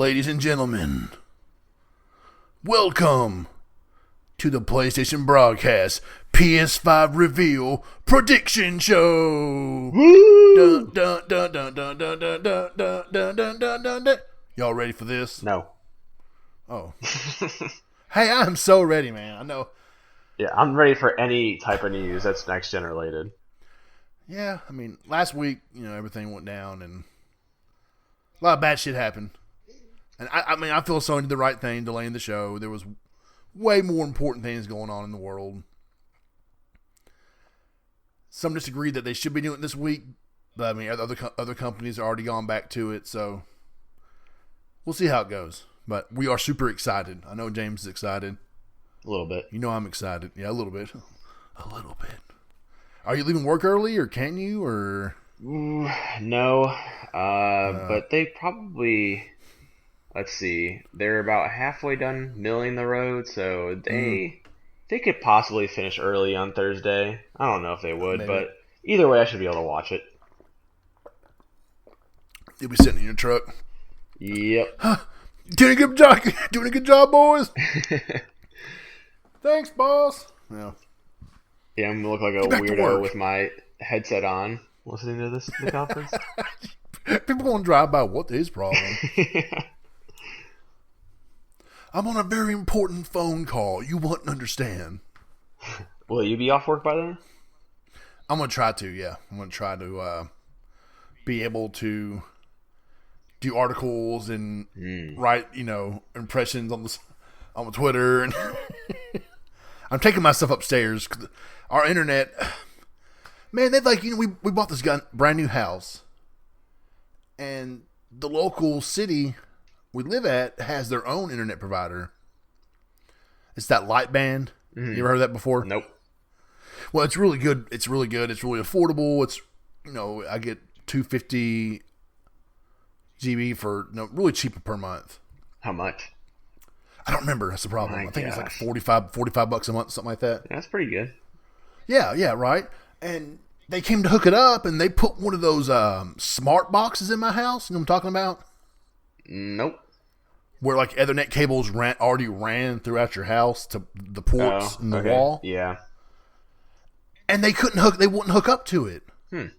Ladies and gentlemen, welcome to the PlayStation BRAHCAST PS5 Reveal Prediction Show. Dun, dun, dun, dun, dun, dun, dun, dun, dun, dun, dun, dun, dun, dun. Y'all ready for this? No. Oh. Hey, I'm so ready, man. I know. Yeah, I'm ready for any type of news that's next gen related. Yeah, I mean, last week, everything went down and a lot of bad shit happened. And I feel Sony did the right thing delaying the show. There was way more important things going on in the world. Some disagreed that they should be doing it this week, but I mean, other companies have already gone back to it, so we'll see how it goes. But we are super excited. I know James is excited. A little bit. You know I'm excited. Yeah, a little bit. A little bit. Are you leaving work early, or can you, or? No. But they probably, let's see, they're about halfway done milling the road, so they could possibly finish early on Thursday. I don't know if they would, Maybe. but either way, I should be able to watch it. You'll be sitting in your truck. Yep. Doing a good job. Doing a good job, boys. Thanks, boss. Yeah. Yeah, I'm gonna look like a weirdo with my headset on, listening to the conference. People gonna drive by. What is problem? I'm on a very important phone call. You wouldn't understand. Will you be off work by then? I'm gonna try to. Yeah, I'm gonna try to be able to do articles and write, impressions on Twitter, and I'm taking my stuff upstairs. Our internet, man, they we bought this brand new house, and the local city we live at has their own internet provider. It's that light band. You ever heard of that before? Nope. Well, it's really good. It's really good. It's really affordable. It's I get 250 GB for really cheap per month. How much? I don't remember. That's the problem. My I think gosh. it's like $45 a month, something like that. That's pretty good. Yeah, right. And they came to hook it up, and they put one of those smart boxes in my house. You know what I'm talking about? Nope. Where like Ethernet cables already ran throughout your house to the ports in the wall. Yeah. And they wouldn't hook up to it. And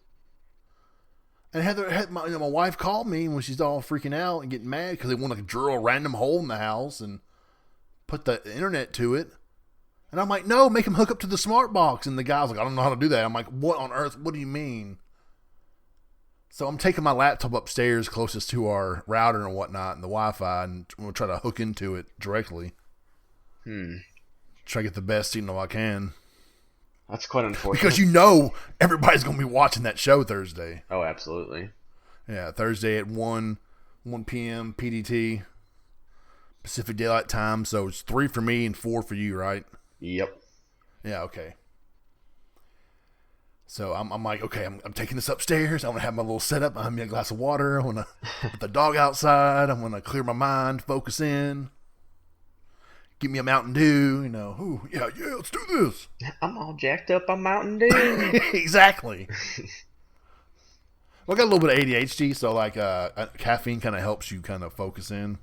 Heather had my wife called me when she's all freaking out and getting mad because they want to drill a random hole in the house and put the internet to it. And I'm like, no, make him hook up to the smart box. And the guy's like, I don't know how to do that. I'm like, what on earth? What do you mean? So I'm taking my laptop upstairs closest to our router and whatnot and the Wi-Fi, and we'll try to hook into it directly. Try to get the best signal I can. That's quite unfortunate. Because everybody's going to be watching that show Thursday. Oh, absolutely. Yeah, Thursday at 1 p.m. PDT, Pacific Daylight Time. So it's 3 for me and 4 for you, right? Yep. Yeah, okay. So I'm like, okay, I'm taking this upstairs. I'm going to have my little setup. I'm going to have a glass of water. I'm going to put the dog outside. I'm going to clear my mind, focus in. Give me a Mountain Dew, yeah, let's do this. I'm all jacked up on Mountain Dew. Exactly. Well, I got a little bit of ADHD, so caffeine kind of helps you kind of focus in.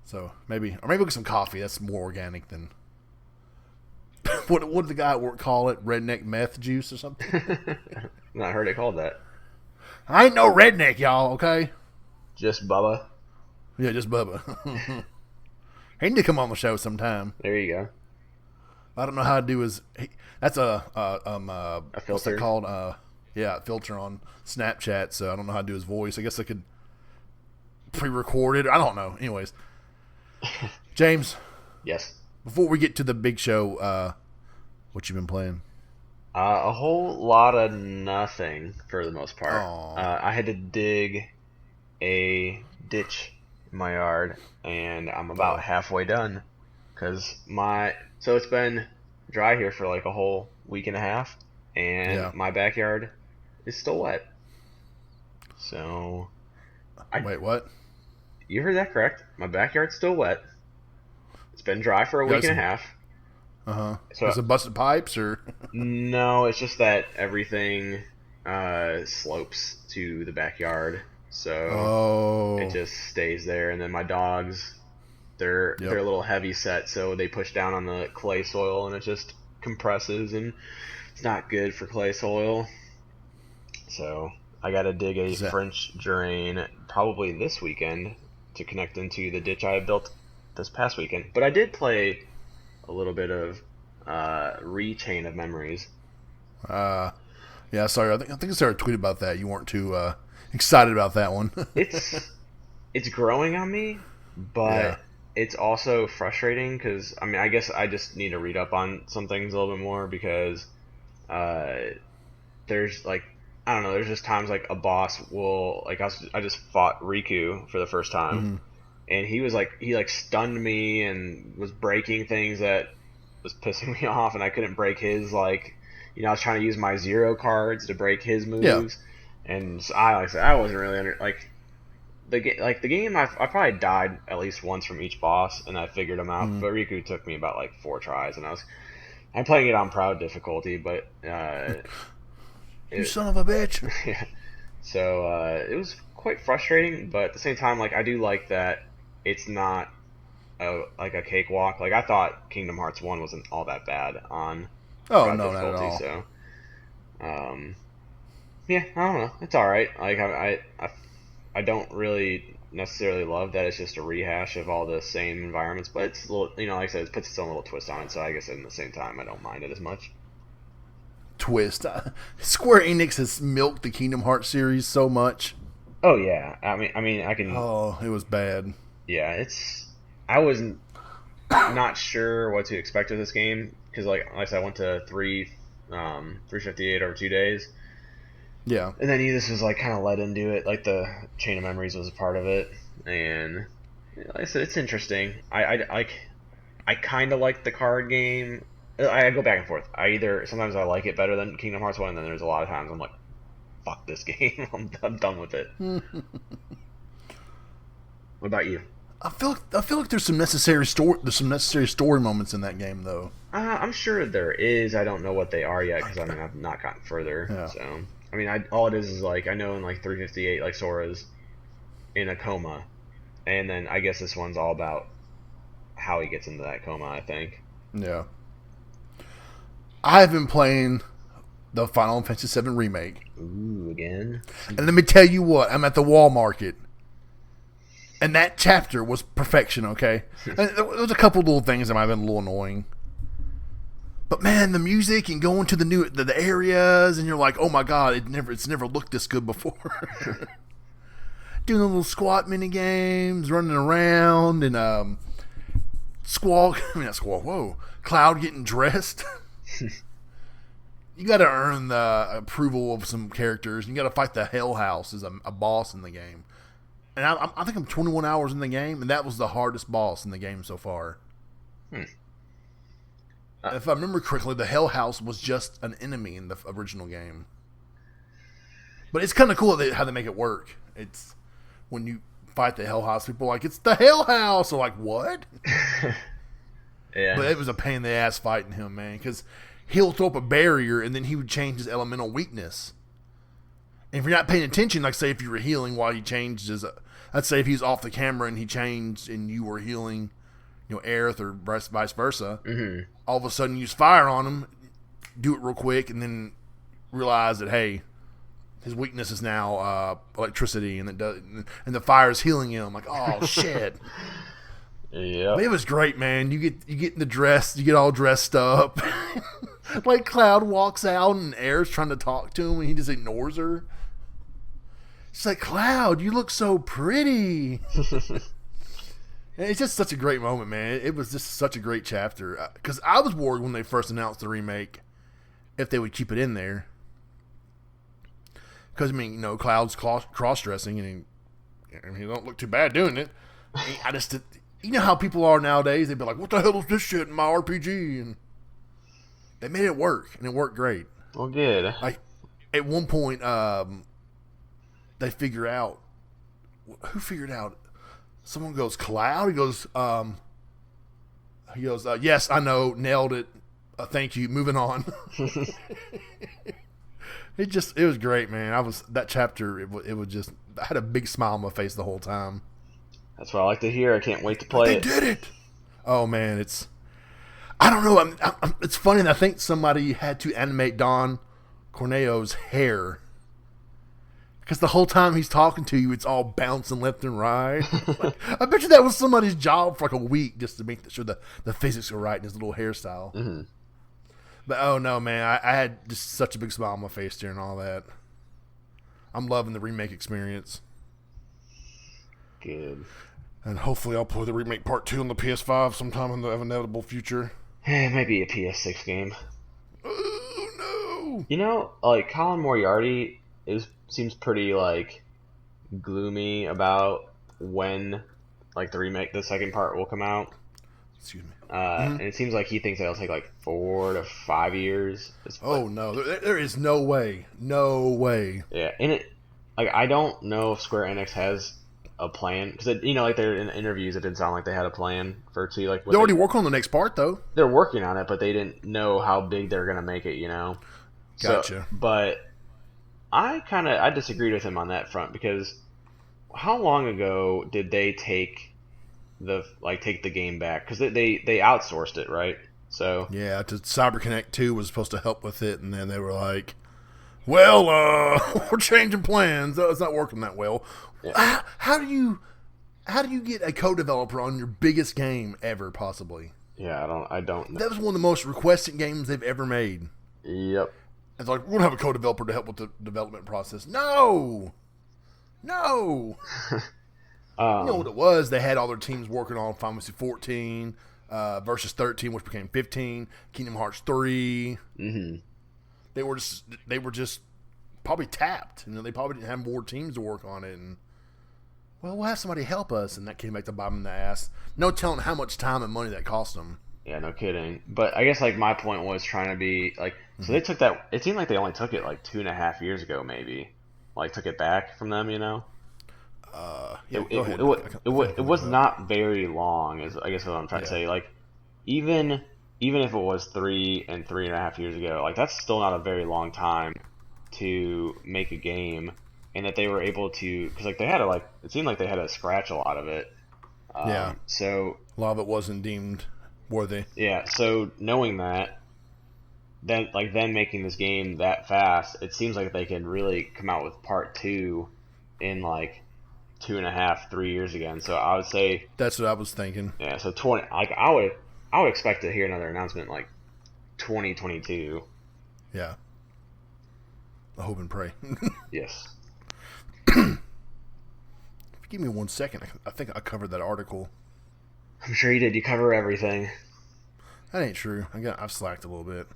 So maybe get some coffee. That's more organic than what did the guy at work call it? Redneck meth juice or something? I heard it called that. I ain't no redneck, y'all. Okay. Just Bubba. Yeah, just Bubba. He need to come on the show sometime. There you go. I don't know how to do his. That's a filter. What's that called? Filter on Snapchat. So I don't know how to do his voice. I guess I could pre-record it. I don't know. Anyways, James. Yes. Before we get to the big show, what you been playing? A whole lot of nothing for the most part. I had to dig a ditch in my yard, and I'm about halfway done because so it's been dry here for like a whole week and a half, and my backyard is still wet. So wait, what? You heard that correct. My backyard's still wet. It's been dry for a week and a half. So is it busted pipes or? No, it's just that everything slopes to the backyard. so it just stays there. And then my dogs, they're a little heavy set, so they push down on the clay soil and it just compresses, and it's not good for clay soil. So I gotta dig a French drain probably this weekend to connect into the ditch I built this past weekend. But I did play a little bit of Chain of Memories. Yeah, sorry. I think I started tweeting about that. You weren't too excited about that one. It's growing on me, but it's also frustrating because I guess I just need to read up on some things a little bit more, because there's like, I don't know, there's just times like a boss will, like, I just fought Riku for the first time, and he stunned me and was breaking things that was pissing me off, and I couldn't break his, like, I was trying to use my zero cards to break his moves, and so I wasn't really the game. I probably died at least once from each boss, and I figured them out. But Riku took me about like 4 tries, and I'm playing it on proud difficulty, but you son of a bitch. Yeah. So it was quite frustrating, but at the same time, like, I do like that it's not like a cakewalk. Like, I thought Kingdom Hearts 1 wasn't all that bad on proud difficulty, not at all. So yeah, I don't know, it's all right. Like, I don't really necessarily love that it's just a rehash of all the same environments, but it's a little, like I said, it puts its own little twist on it. So I guess at the same time, I don't mind it as much. Twist. Square Enix has milked the Kingdom Hearts series so much. Oh yeah, I mean, I can. Oh, it was bad. Yeah, I wasn't not sure what to expect of this game, because like I said, I went to 358 over 2 days. Yeah, and then this was like kind of led into it. Like, the Chain of Memories was a part of it, and like I said, it's interesting. I kind of like the card game. I go back and forth. Sometimes I like it better than Kingdom Hearts 1, and then there's a lot of times I'm like, fuck this game. I'm done with it. What about you? I feel like there's some necessary story moments in that game, though. I'm sure there is. I don't know what they are yet, because I've not gotten further. Yeah. So all it is like, I know in like 358, like, Sora's in a coma, and then I guess this one's all about how he gets into that coma, I think. Yeah. I've been playing the Final Fantasy VII Remake. Ooh, again? And let me tell you what, I'm at the Wall Market. And that chapter was perfection, okay? And there was a couple little things that might have been a little annoying. But man, the music and going to the areas, and you're like, oh my god, it's never looked this good before. Doing the little squat mini games, running around, and Cloud getting dressed. You got to earn the approval of some characters. You got to fight the Hell House as a boss in the game. And I think I'm 21 hours in the game, and that was the hardest boss in the game so far. If I remember correctly, the Hell House was just an enemy in the original game. But it's kind of cool how they make it work. It's when you fight the Hell House, people are like, it's the Hell House. They're like, what? Yeah. But it was a pain in the ass fighting him, man, because he'll throw up a barrier and then he would change his elemental weakness. And if you're not paying attention, like say if you were healing while he changed his, let's say if he was off the camera and he changed and you were healing, Aerith or vice versa, all of a sudden you use fire on him, do it real quick, and then realize that, hey, his weakness is now electricity, and the fire is healing him. Like, oh shit. Yeah, it was great, man. You get in the dress, you get all dressed up. Like Cloud walks out and Air's trying to talk to him, and he just ignores her. She's like, Cloud, you look so pretty. It's just such a great moment, man. It was just such a great chapter. Because I was worried when they first announced the remake if they would keep it in there. Because, Cloud's cross-dressing, and he don't look too bad doing it. I just... You know how people are nowadays? They'd be like, what the hell is this shit in my RPG? And they made it work, and it worked great. Well, good. Like, at one point, they figure out... Who figured out? Someone goes, Cloud? He goes, yes, I know, nailed it. Thank you, moving on. It was great, man. That chapter, it was just... I had a big smile on my face the whole time. That's what I like to hear. I can't wait to play it. They did it! Oh, man, I don't know. It's funny. I think somebody had to animate Don Corneo's hair. Because the whole time he's talking to you, it's all bouncing left and right. Like, I bet you that was somebody's job for like a week just to make sure the physics are right in his little hairstyle. Mm-hmm. But oh no, man, I had just such a big smile on my face during all that. I'm loving the remake experience. Good. And hopefully I'll play the remake part 2 on the PS5 sometime in the inevitable future. It might be a PS6 game. Oh no! You know, like Colin Moriarty seems pretty like gloomy about when like the second part will come out. Excuse me. And it seems like he thinks it'll take like 4 to 5 years. Oh no, there is no way, no way. Yeah, and I don't know if Square Enix has a plan because like they're in interviews, it didn't sound like they had a plan for it to like. They're already working on the next part though. They're working on it, but they didn't know how big they're gonna make it. Gotcha. But I disagreed with him on that front because how long ago did they take the game back? Because they outsourced it, right? So yeah, CyberConnect 2 was supposed to help with it, and then they were like, "Well, we're changing plans. It's not working that well." Yeah. How do you get a co-developer on your biggest game ever, possibly? Yeah, I don't know. That was one of the most requested games they've ever made. Yep. It's like, we're going to have a co-developer to help with the development process. No! You know what it was? They had all their teams working on Final Fantasy 14 versus 13, which became 15, Kingdom Hearts 3. Mm-hmm. They were just probably tapped. They probably didn't have more teams to work on it. And, well, we'll have somebody help us. And that came back to bite them in the ass. No telling how much time and money that cost them. Yeah, no kidding. But I guess, my point was trying to be, so they took that, it seemed like they only took it, 2.5 years ago, maybe. Took it back from them, Yeah, it was not very long, is I guess what I'm trying to say. Even if it was 3 and 3.5 years ago, that's still not a very long time to make a game. And that they were able to, because, they had to, it seemed like they had to scratch a lot of it. Yeah. So a lot of it wasn't deemed worthy. Yeah, so knowing that, then them making this game that fast, it seems like they can really come out with part 2 in 2.5, 3 years again. So I would say that's what I was thinking. Yeah, so 20. I would expect to hear another announcement 2022. Yeah. I hope and pray. Yes. Give me 1 second. I think I covered that article. I'm sure you did. You cover everything. That ain't true. I've slacked a little bit.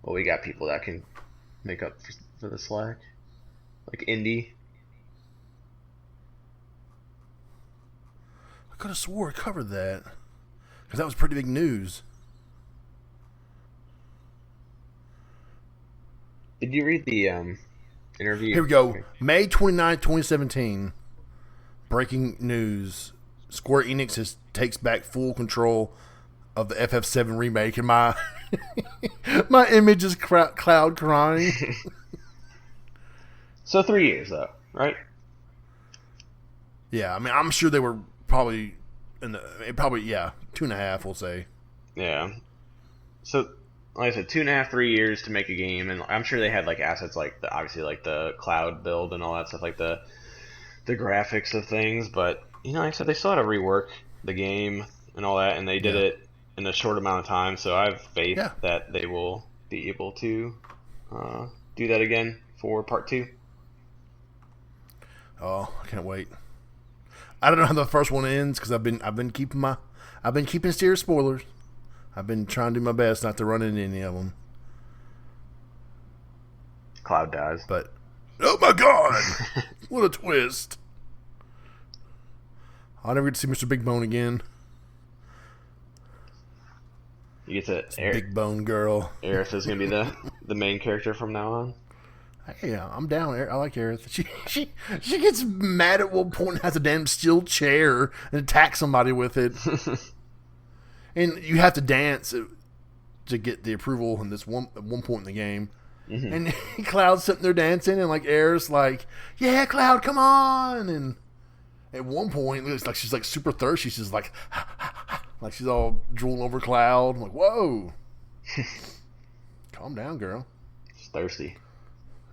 Well, we got people that can make up for the slack, like Indy. I could have swore I covered that because that was pretty big news. Did you read the interview? Here we go. May 29th, 2017. Breaking news. Square Enix takes back full control of the FF7 remake, and my image is Cloud crying. So 3 years, though, right? Yeah, I'm sure they were probably 2.5, we'll say. Yeah. So, like I said, 2.5, 3 years to make a game, and I'm sure they had assets obviously the cloud build and all that stuff, the graphics of things, but like I said, they still had to rework the game and all that, and they did it in a short amount of time. So I have faith that they will be able to do that again for part 2. Oh, I can't wait. I don't know how the first one ends because I've been keeping steer spoilers. I've been trying to do my best not to run into any of them. Cloud dies, but oh my god, what a twist! I'll never get to see Mr. Big Bone again. You get to Big Bone Girl. Aerith is gonna be the main character from now on. Yeah, I'm down. I like Aerith. She gets mad at one point and has a damn steel chair and attacks somebody with it. And you have to dance to get the approval in at one point in the game. And Cloud's sitting there dancing, and like Air's like, "Yeah, Cloud, come on!" And at one point, it's like she's like super thirsty. She's like, like she's all drooling over Cloud. I'm like, whoa, calm down, girl. She's thirsty.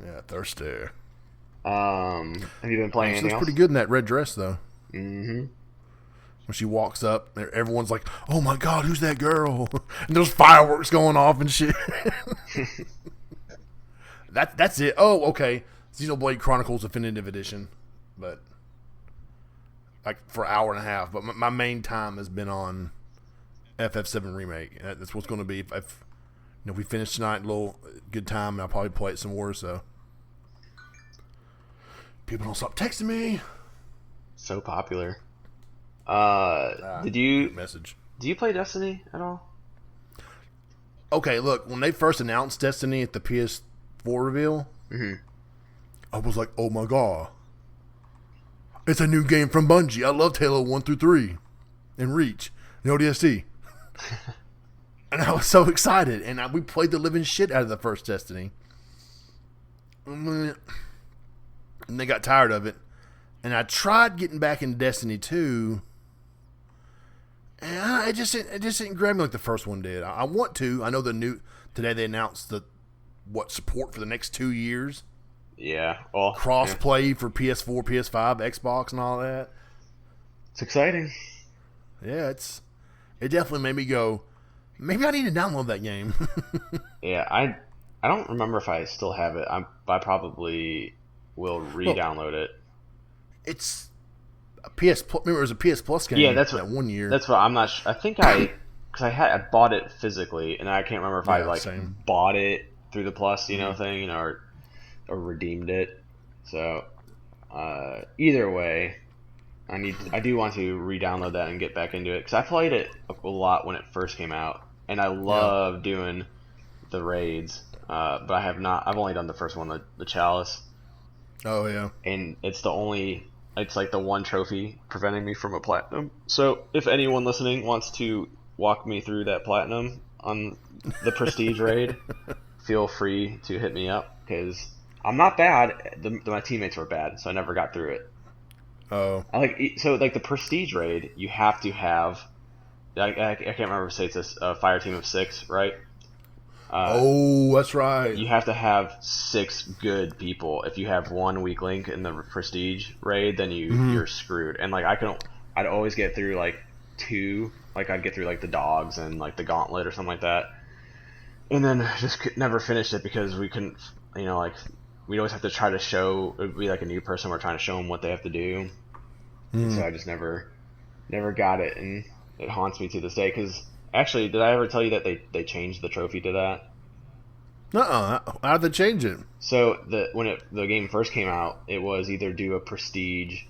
Yeah, thirsty. Have you been playing anything else? She looks pretty good in that red dress, though. Mm-hmm. When she walks up, everyone's like, "Oh my God, who's that girl?" And there's fireworks going off and shit. That's it. Oh, okay. Xenoblade Chronicles Definitive Edition, but like for an hour and a half. But my main time has been on FF7 Remake. That's what's going to be. If we finish tonight, a little good time, and I'll probably play it some more. So people don't stop texting me. So popular. Did you play Destiny at all? Okay, look, when they first announced Destiny at the PS4 reveal, I was like, oh my God, it's a new game from Bungie. I loved Halo 1 through 3 and Reach and ODST. And I was so excited, and we played the living shit out of the first Destiny. And they got tired of it. And I tried getting back in Destiny 2, and it just didn't grab me like the first one did. I want to. I know today they announced support for the next 2 years. Yeah. Well, cross-play for PS4, PS5, Xbox, and all that. It's exciting. Yeah, it definitely made me go, maybe I need to download that game. Yeah, I don't remember if I still have it. I probably will re-download it. It's a PS Plus. Remember, it was a PS Plus game. Yeah, that's that 1 year. That's what I'm not. I think because I bought it physically, and I can't remember if I bought it through the Plus, thing, or redeemed it. So either way, I do want to re-download that and get back into it because I played it a lot when it first came out, and I love doing the raids. But I have not. I've only done the first one, the Chalice. Oh yeah. And it's like the one trophy preventing me from a platinum. So if anyone listening wants to walk me through that platinum on the Prestige raid, feel free to hit me up because I'm not bad. My teammates were bad, so I never got through it. Oh. The Prestige raid, you have to have. I can't remember if it's a fire team of 6, right? That's right. You have to have 6 good people. If you have one weak link in the Prestige raid, then you're screwed. And I'd always get through like 2. Like I'd get through like the dogs and like the gauntlet or something like that. And then just never finished it because we couldn't. We'd always have to try to show. It would be like a new person. We're trying to show them what they have to do. So I just never got it, and it haunts me to this day because. Actually, did I ever tell you that they changed the trophy to that? How'd they change it? So when the game first came out, it was either do a Prestige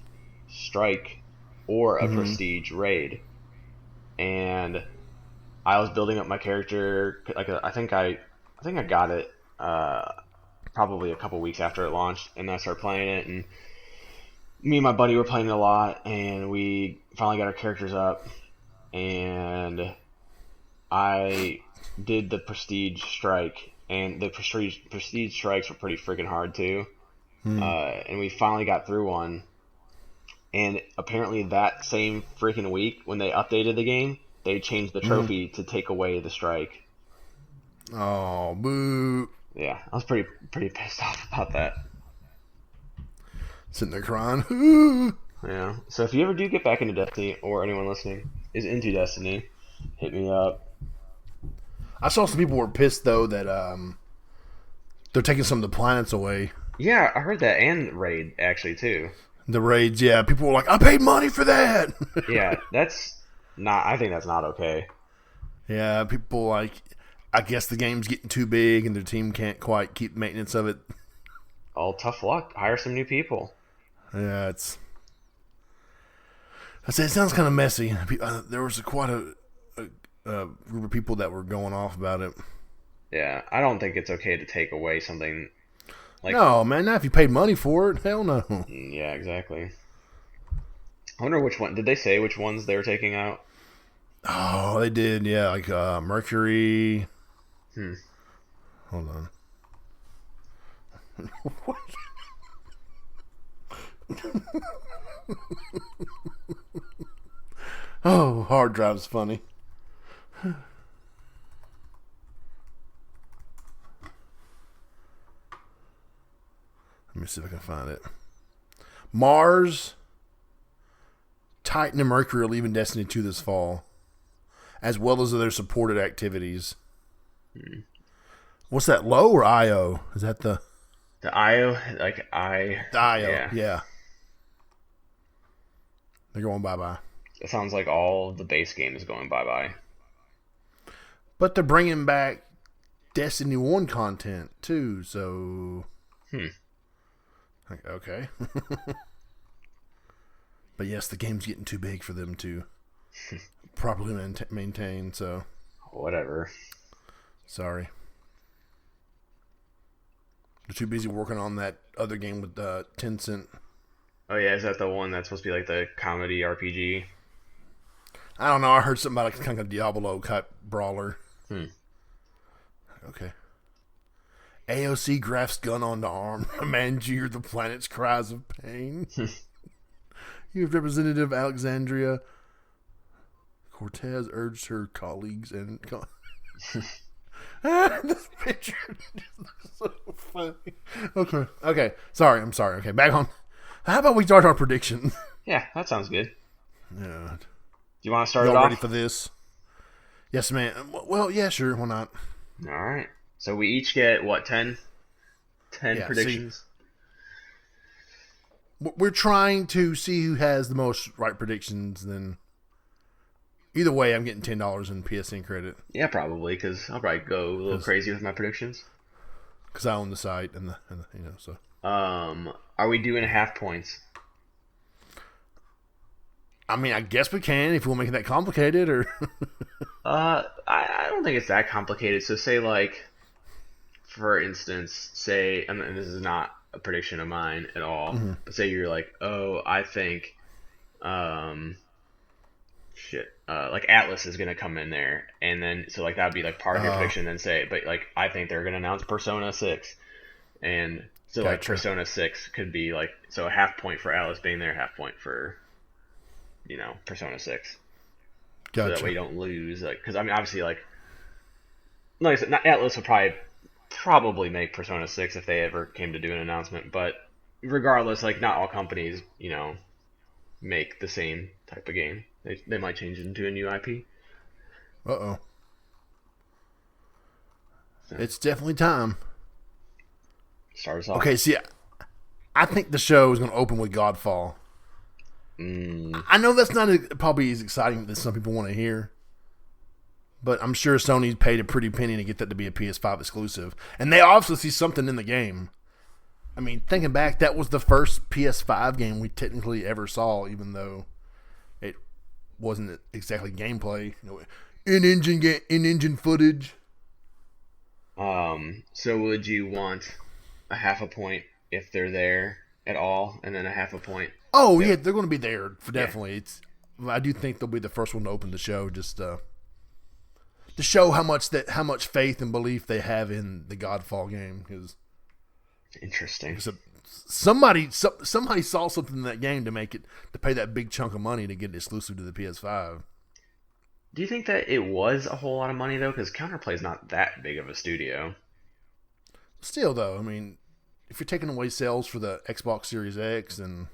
strike or a Prestige raid. And I was building up my character. I think I got it probably a couple weeks after it launched, and I started playing it. And me and my buddy were playing it a lot, and we finally got our characters up, and I did the Prestige strike, and the Prestige strikes were pretty freaking hard too. And we finally got through one. And apparently that same freaking week, when they updated the game, they changed the trophy to take away the strike. Oh, boo! Yeah, I was pretty pissed off about that. Sitting there crying. Yeah. So if you ever do get back into Destiny, or anyone listening is into Destiny, hit me up. I saw some people were pissed though that they're taking some of the planets away. Yeah, I heard that, and raid actually too. The raids, yeah. People were like, "I paid money for that." Yeah, that's not. I think that's not okay. Yeah, people like. I guess the game's getting too big, and their team can't quite keep maintenance of it. Oh, tough luck. Hire some new people. Yeah, I say it sounds kind of messy. There was quite a group of people that were going off about it. Yeah, I don't think it's okay to take away something like... No, man, not if you paid money for it. Hell no. Yeah, exactly. I wonder which one... Did they say which ones they were taking out? Oh, they did, yeah. Like Mercury. Hold on. Oh, hard drive's funny. Let me see if I can find it. Mars, Titan, and Mercury are leaving Destiny 2 this fall, as well as their supported activities. What's that, low or IO? Is that the IO? The IO, yeah. They're going bye-bye. It sounds like all the base game is going bye-bye. But they're bringing back Destiny 1 content, too, so... Okay. But yes, the game's getting too big for them to properly maintain, so... Whatever. Sorry. They're too busy working on that other game with Tencent. Oh yeah, is that the one that's supposed to be like the comedy RPG? I don't know. I heard something about a kind of Diablo type brawler. Okay. AOC grafts gun onto arm. Commands you hear the planet's cries of pain. You have Representative Alexandria Cortez urged her colleagues and... This picture is so funny. Okay. Sorry. I'm sorry. Okay, back on. How about we start our prediction? Yeah, that sounds good. Yeah. Do you want to start it Y'all off? ready for this? Yes, man. Well, yeah, sure. Why not? All right. So we each get, what, 10? 10 predictions? We're trying to see who has the most right predictions. Then, either way, I'm getting $10 in PSN credit. Yeah, probably, because I'll probably go a little crazy with my predictions. Because I own the site and the so. Are we doing half points? I mean, I guess we can if we'll make it that complicated, or. I don't think it's that complicated. So say, like, for instance, say, and this is not a prediction of mine at all, but say you're like, oh, I think, like Atlas is gonna come in there, and then so like that'd be like part of your prediction. Then say, but like I think they're gonna announce Persona 6, and so like Persona 6 could be like, so a half point for Atlas being there, half point for, Persona 6. Gotcha. So that way you don't lose, like, because I mean obviously like I said, Atlas would probably make Persona 6 if they ever came to do an announcement, but regardless, like not all companies make the same type of game. They might change it into a new IP. So. It's definitely time. Start us off. Okay, see, I think the show is going to open with Godfall. I know that's not probably as exciting as some people want to hear, but I'm sure Sony paid a pretty penny to get that to be a PS5 exclusive. And they obviously see something in the game. I mean, thinking back, that was the first PS5 game we technically ever saw, even though it wasn't exactly gameplay. In-engine footage. So would you want a half a point if they're there at all, and then a half a point? Oh, yeah, they're going to be there, for definitely. Yeah. I do think they'll be the first one to open the show, just to show how much faith and belief they have in the Godfall game. Cause interesting. Somebody saw something in that game to pay that big chunk of money to get it exclusive to the PS5. Do you think that it was a whole lot of money though? Because Counterplay's not that big of a studio. Still, though, I mean, if you're taking away sales for the Xbox Series X and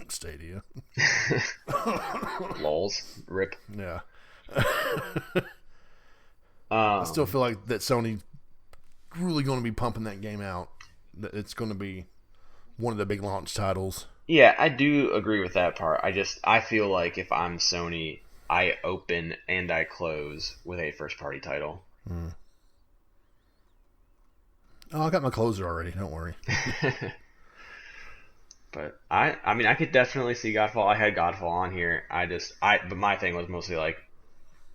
Stadia, lols, rip. Yeah. I still feel like that Sony's really going to be pumping that game out. That it's going to be one of the big launch titles. Yeah, I do agree with that part. I feel like if I'm Sony, I open and I close with a first party title. Oh, I got my closer already. Don't worry. But I mean, I could definitely see Godfall. I had Godfall on here. But my thing was mostly like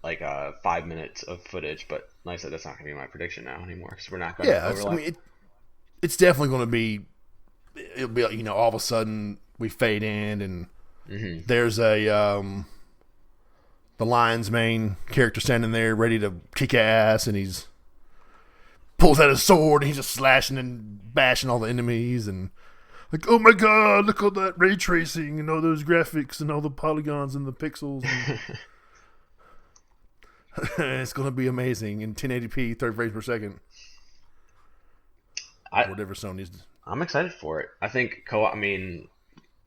5 minutes of footage. But like I said, that's not gonna be my prediction now anymore because we're not going to overlap. I mean, it's definitely going to be. It'll be like, all of a sudden we fade in and there's the Lion's main character standing there ready to kick ass, and he's pulls out his sword and he's just slashing and bashing all the enemies and like, oh my god, look at all that ray tracing and all those graphics and all the polygons and the pixels. And it's going to be amazing in 1080p, 30 frames per second. Whatever Sony's. I'm excited for it. I think co-op,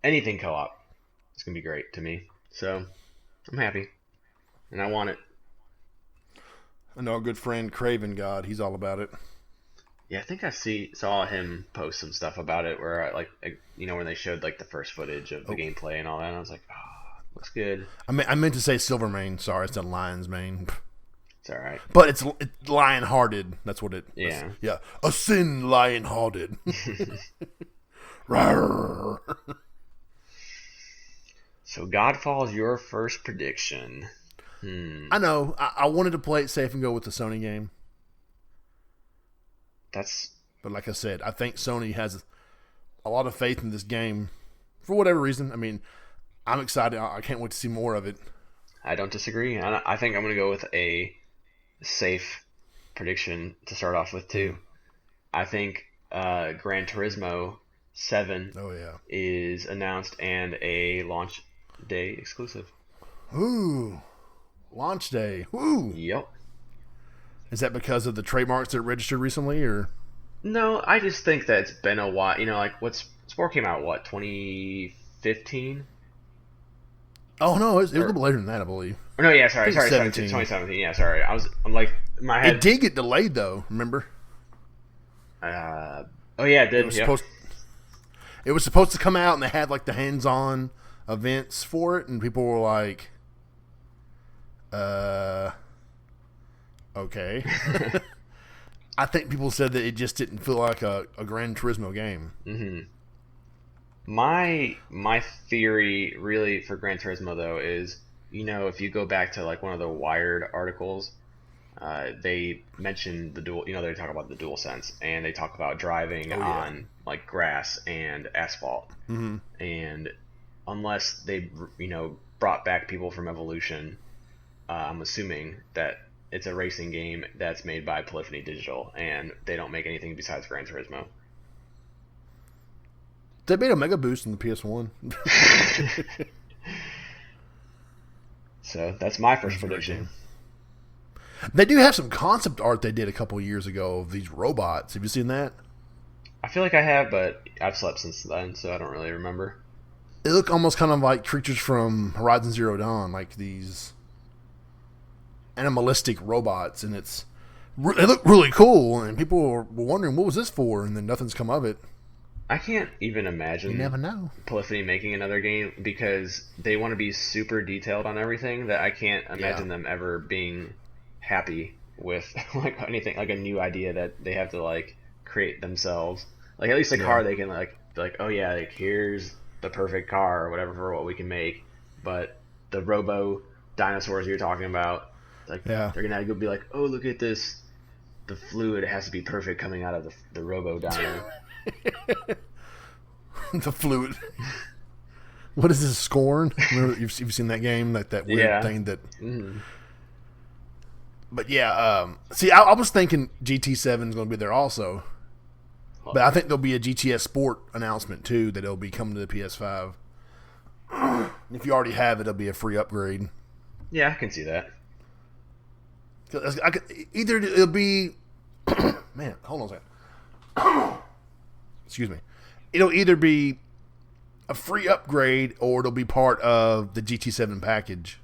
anything co-op is going to be great to me. So I'm happy. And I want it. I know a good friend, Craven God, he's all about it. Yeah, I think I saw him post some stuff about it where, when they showed, the first footage of the gameplay and all that, and I was like, oh, looks good. I meant to say Silvermane. Sorry, it's a Lion's Mane. It's all right. But it's lion-hearted. That's what it is. Yeah. Yeah. A sin lion-hearted. So, Godfall's your first prediction. I know. I wanted to play it safe and go with the Sony game. But like I said, I think Sony has a lot of faith in this game for whatever reason. I'm excited. I can't wait to see more of it. I don't disagree. I think I'm going to go with a safe prediction to start off with, too. I think Gran Turismo 7 is announced and a launch day exclusive. Ooh. Launch day. Woo. Yep. Is that because of the trademarks that registered recently, or? No, I just think that it's been a while. Sport came out, 2015? Oh, no, it was a little bit later than that, I believe. Oh, no, yeah, sorry, 2017. Yeah, sorry. I'm like, my head. It did get delayed, though, remember? Oh, yeah, it did. It was supposed to come out, and they had, the hands-on events for it, and people were like, okay. I think people said that it just didn't feel like a Gran Turismo game. Mm-hmm. My theory really for Gran Turismo though is, if you go back to one of the Wired articles, they mention the dual. They talk about the DualSense and they talk about driving on grass and asphalt. Mm-hmm. And unless they brought back people from Evolution, I'm assuming that it's a racing game that's made by Polyphony Digital, and they don't make anything besides Gran Turismo. They made a Mega Boost in the PS1. So that's my first prediction. They do have some concept art they did a couple years ago of these robots. Have you seen that? I feel like I have, but I've slept since then, so I don't really remember. They look almost kind of like creatures from Horizon Zero Dawn, like these animalistic robots, and they look really cool, and people were wondering what was this for, and then nothing's come of it. I can't even imagine you never know. Polyphony making another game because they want to be super detailed on everything that I can't imagine them ever being happy with anything, a new idea that they have to create themselves. At least a car they can here's the perfect car or whatever for what we can make. But the robo dinosaurs you're talking about, they're gonna go be like, oh, look at this, the fluid has to be perfect coming out of the robo dino. The fluid. What is this, Scorn? Remember, you've seen that game, that weird thing that. Mm-hmm. But see, I was thinking GT7 is going to be there also, but I think there'll be a GTS Sport announcement too that it'll be coming to the PS5. If you already have it, it'll be a free upgrade. Yeah, I can see that. Either it'll be, man, hold on a second. Excuse me. It'll either be a free upgrade or it'll be part of the GT7 package.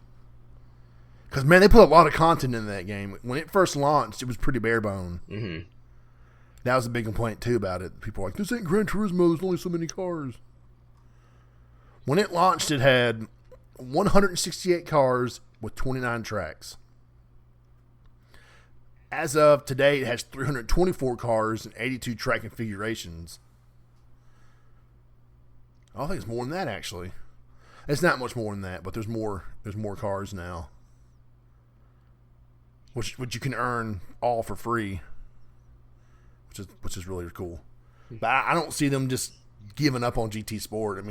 Because, man, they put a lot of content in that game. When it first launched, it was pretty bare bone. Mm-hmm. That was a big complaint, too, about it. People were like, this ain't Gran Turismo, there's only so many cars. When it launched, it had 168 cars with 29 tracks. As of today, it has 324 cars and 82 track configurations. I think it's more than that, actually. It's not much more than that, but there's more cars now. Which you can earn all for free. Which is really cool. But I don't see them just giving up on GT Sport.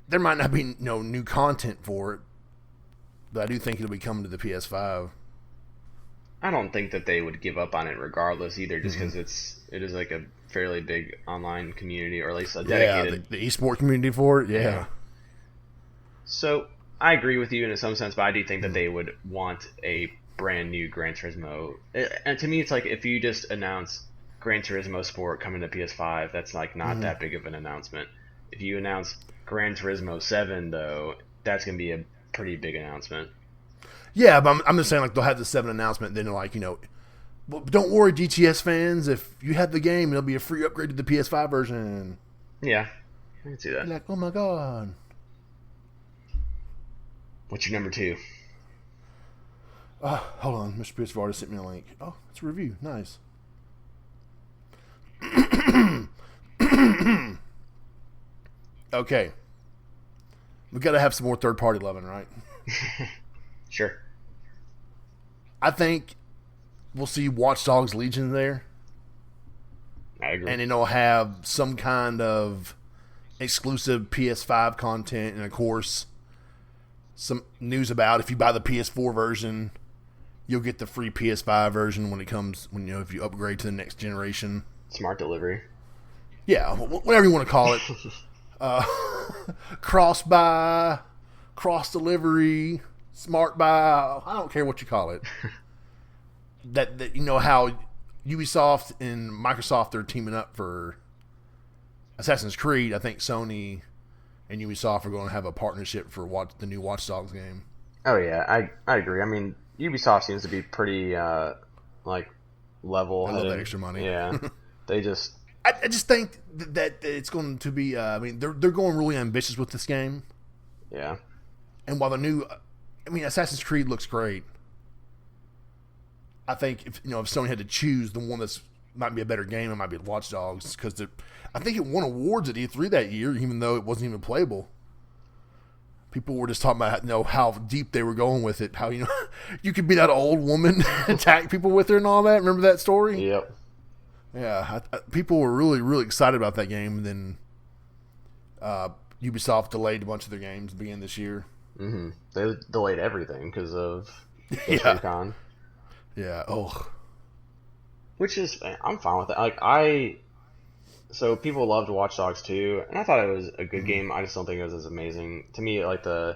There might not be new content for it, but I do think it'll be coming to the PS5. I don't think that they would give up on it regardless either, just Mm-hmm. because it is like a fairly big online community, or at least a Yeah, dedicated. the esport community for it. Yeah. So I agree with you in some sense, but I do think that Mm-hmm. they would want a brand new Gran Turismo. And to me, it's like if you just announce Gran Turismo Sport coming to PS5, that's like not Mm-hmm. that big of an announcement. If you announce Gran Turismo 7, though, that's gonna be a pretty big announcement. Yeah, but I'm just saying, like, they'll have the 7 announcement, then they're like, well, don't worry, GTS fans, if you have the game, it'll be a free upgrade to the PS5 version. Yeah, I can see You're that. like, oh my god. What's your number two? Hold on, Mr. Pittsburgh already sent me a link. Oh, it's a review. Nice. Okay. We got to have some more third party loving, right? Sure. I think we'll see Watch Dogs Legion there. I agree. And it'll have some kind of exclusive PS5 content, and of course, some news about if you buy the PS4 version, you'll get the free PS5 version when it comes, if you upgrade to the next generation. Smart delivery. Yeah, whatever you want to call it. Cross buy, cross delivery, smart buy. I don't care what you call it. that how Ubisoft and Microsoft are teaming up for Assassin's Creed. I think Sony and Ubisoft are going to have a partnership for the new Watch Dogs game. Oh yeah, I agree. I mean, Ubisoft seems to be pretty like level. I love that extra money. Yeah, they just. I just think that it's going to be. They're going really ambitious with this game. Yeah. And while Assassin's Creed looks great. I think if Sony had to choose the one that's might be a better game, it might be Watch Dogs, because I think it won awards at E3 that year, even though it wasn't even playable. People were just talking about how deep they were going with it. How you could be that old woman, attack people with her and all that. Remember that story? Yep. Yeah, people were really, really excited about that game. And then Ubisoft delayed a bunch of their games beginning this year. Mm-hmm. They delayed everything because of Yeah. Recon. Yeah. Oh. Which is, I'm fine with it. So people loved Watch Dogs 2, and I thought it was a good game. I just don't think it was as amazing. To me, like I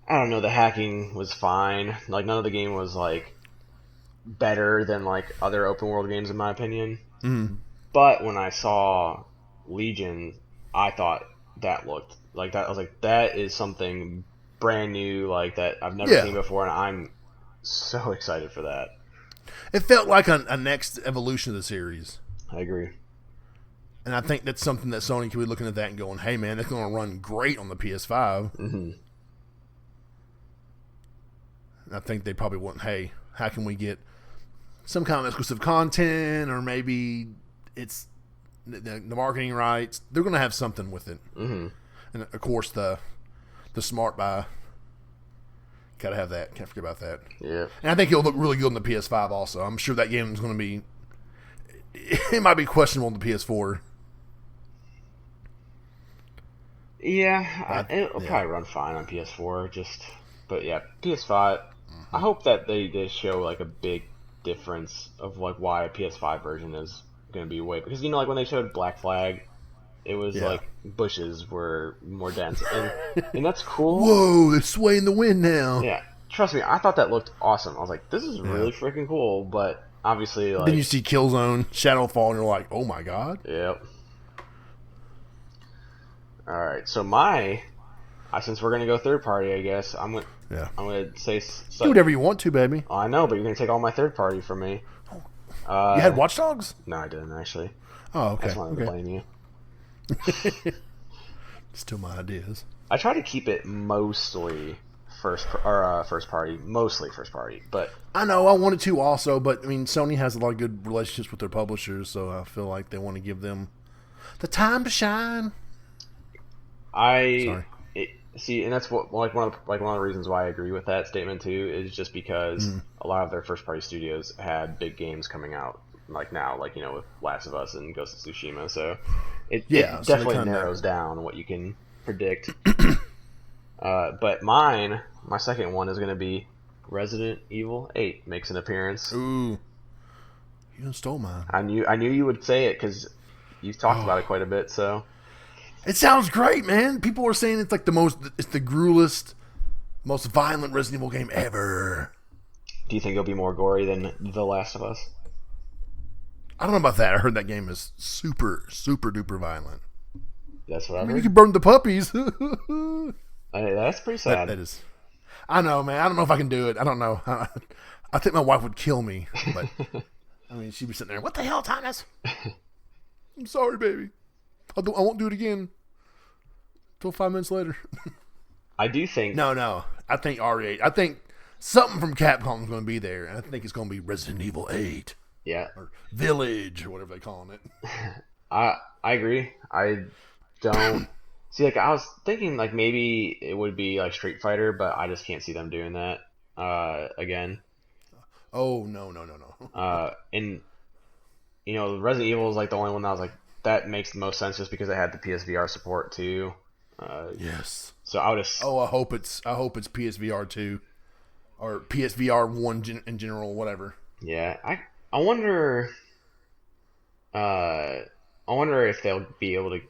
don't know, the hacking was fine. Like none of the game was like better than like other open world games in my opinion. Mm. But when I saw Legion, I thought that looked like that. I was like, that is something brand new, like that I've never seen before, and I'm so excited for that. It felt like a next evolution of the series. I agree. And I think that's something that Sony could be looking at that and going, hey man, that's going to run great on the PS5. Mm-hmm. And I think they probably want, hey, how can we get some kind of exclusive content, or maybe it's the marketing rights. They're going to have something with it. Mm-hmm. And of course, the smart buy. Got to have that. Can't forget about that. Yeah. And I think it'll look really good on the PS5 also. I'm sure that game is going to be... It might be questionable on the PS4. Yeah, it'll probably run fine on PS4. But yeah, PS5. Mm-hmm. I hope that they show like a big difference of like why a PS5 version is going to be way, because like when they showed Black Flag, it was like bushes were more dense, and that's cool. Whoa, it's swaying the wind now. Yeah, trust me, I thought that looked awesome. I was like, this is really freaking cool, but obviously like... Then you see Killzone, Shadowfall, and you're like, oh my god. Yep. Alright, so since we're going to go third party, I guess, I'm going to say... Do whatever you want to, baby. Oh, I know, but you're going to take all my third party from me. You had Watch Dogs? No, I didn't, actually. Oh, okay. I just wanted to blame you. Still my ideas. I try to keep it mostly first party, but... I know, I wanted to also, but, Sony has a lot of good relationships with their publishers, so I feel like they want to give them the time to shine. See, and that's what one of the reasons why I agree with that statement too, is just because a lot of their first party studios had big games coming out with Last of Us and Ghost of Tsushima, so it definitely narrows down what you can predict. But my second one is going to be Resident Evil 8 makes an appearance. Ooh. You done stole mine. I knew you would say it because you've talked about it quite a bit. So it sounds great, man. People are saying it's like it's the gruelest, most violent Resident Evil game ever. Do you think it'll be more gory than The Last of Us? I don't know about that. I heard that game is super, super duper violent. That's what I mean, heard. you can burn the puppies. That's pretty sad. That is. I know, man. I don't know if I can do it. I don't know. I think my wife would kill me. But I mean, she'd be sitting there. What the hell, Thomas? I'm sorry, baby. I won't do it again. Until 5 minutes later. I do think. No. I think RE8. I think something from Capcom is going to be there, and I think it's going to be Resident Evil 8. Yeah. Or Village, or whatever they're calling it. I agree. I don't see. Like, I was thinking, like, maybe it would be like Street Fighter, but I just can't see them doing that again. Oh no. And Resident Evil is like the only one that I was like, that makes the most sense just because it had the PSVR support too. Yes. So I would have. Oh, I hope it's PSVR 2 or PSVR 1 in general, whatever. Yeah, I wonder. I wonder if they'll be able to.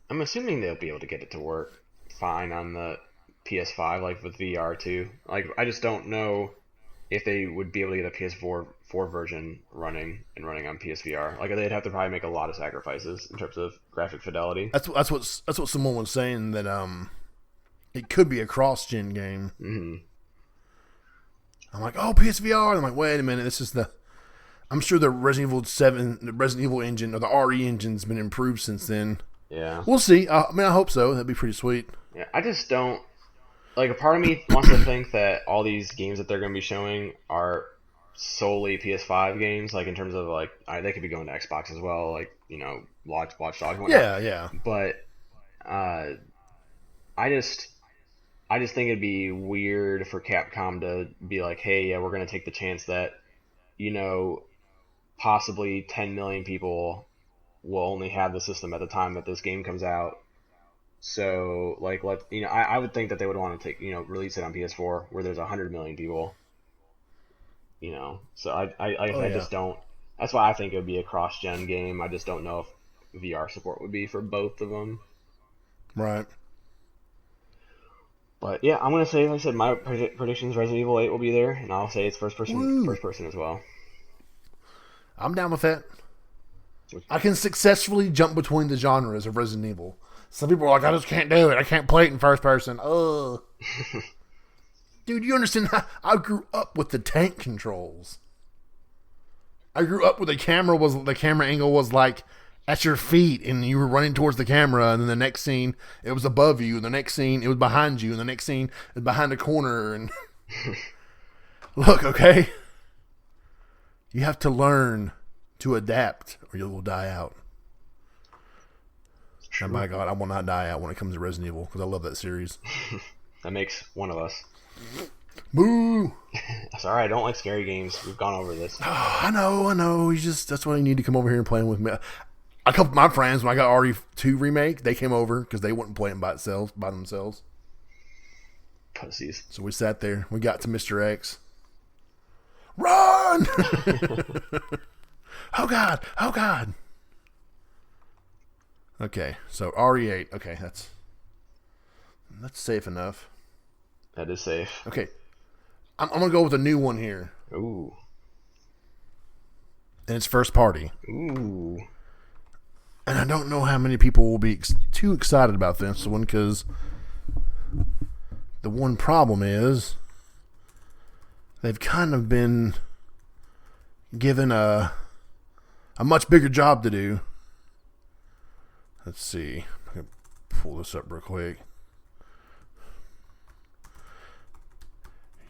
I'm assuming they'll be able to get it to work fine on the PS5, like with VR too. Like, I just don't know if they would be able to get a PS4 version running on PSVR. Like, they'd have to probably make a lot of sacrifices in terms of graphic fidelity. That's what someone was saying, that it could be a cross-gen game. Mm-hmm. I'm like, oh, PSVR. I'm like, wait a minute, I'm sure the Resident Evil 7, the Resident Evil engine, or the RE engine's been improved since then. Yeah. We'll see. I hope so. That'd be pretty sweet. Yeah, I just don't. Like, a part of me wants to think that all these games that they're going to be showing are solely PS5 games, like, in terms of, like, they could be going to Xbox as well, like, Watch Dogs and whatnot. Yeah. But, I just think it'd be weird for Capcom to be like, hey, yeah, we're going to take the chance that, possibly 10 million people will only have the system at the time that this game comes out. So, like, I would think that they would want to take, release it on PS4 where there's 100 million people. So I just don't. That's why I think it would be a cross-gen game. I just don't know if VR support would be for both of them. Right. But yeah, I'm gonna say, like I said, my predictions: Resident Evil 8 will be there, and I'll say it's first person as well. I'm down with that. I can successfully jump between the genres of Resident Evil. Some people are like, I just can't do it. I can't play it in first person. Ugh. Dude, you understand? I grew up with the tank controls. I grew up with the camera angle was like at your feet, and you were running towards the camera, and then the next scene it was above you, and the next scene it was behind you, and the next scene it was behind a corner. And look, okay, you have to learn to adapt, or you will die out. And by God, I will not die out when it comes to Resident Evil, because I love that series. That makes one of us. Boo! Sorry, I don't like scary games. We've gone over this. Oh, I know. That's why you need to come over here and play with me. A couple of my friends, when I got RE2 remake, they came over because they wouldn't play it by themselves. Pussies. So we sat there. We got to Mr. X. Run! Oh God! Okay, so RE8. Okay, that's safe enough. That is safe. Okay, I'm gonna go with a new one here. Ooh. And it's first party. Ooh. And I don't know how many people will be too excited about this one, because the one problem is they've kind of been given a much bigger job to do. Let's see. I can pull this up real quick.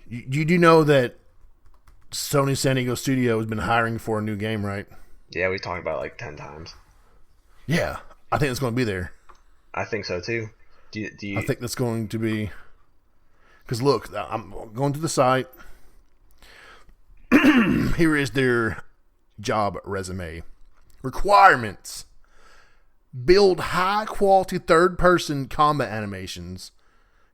You do know that Sony San Diego Studio has been hiring for a new game, right? Yeah, we talked about it like 10 times. Yeah, I think it's going to be there. I think so too. Do you... I think that's going to be... Because look, I'm going to the site. Here is their job resume. Requirements. Build high-quality third-person combat animations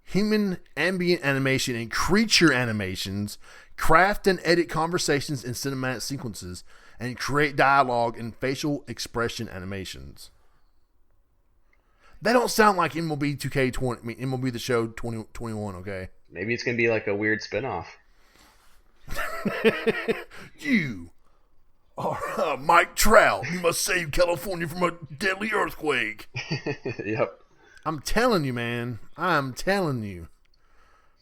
human ambient animation and creature animations, craft and edit conversations in cinematic sequences, and create dialogue and facial expression animations. They don't sound like MLB 2K20. I mean, MLB The Show 2021. Okay. Maybe it's gonna be like a weird spinoff. You are Mike Trout. You must save California from a deadly earthquake. Yep. I'm telling you, man. I'm telling you.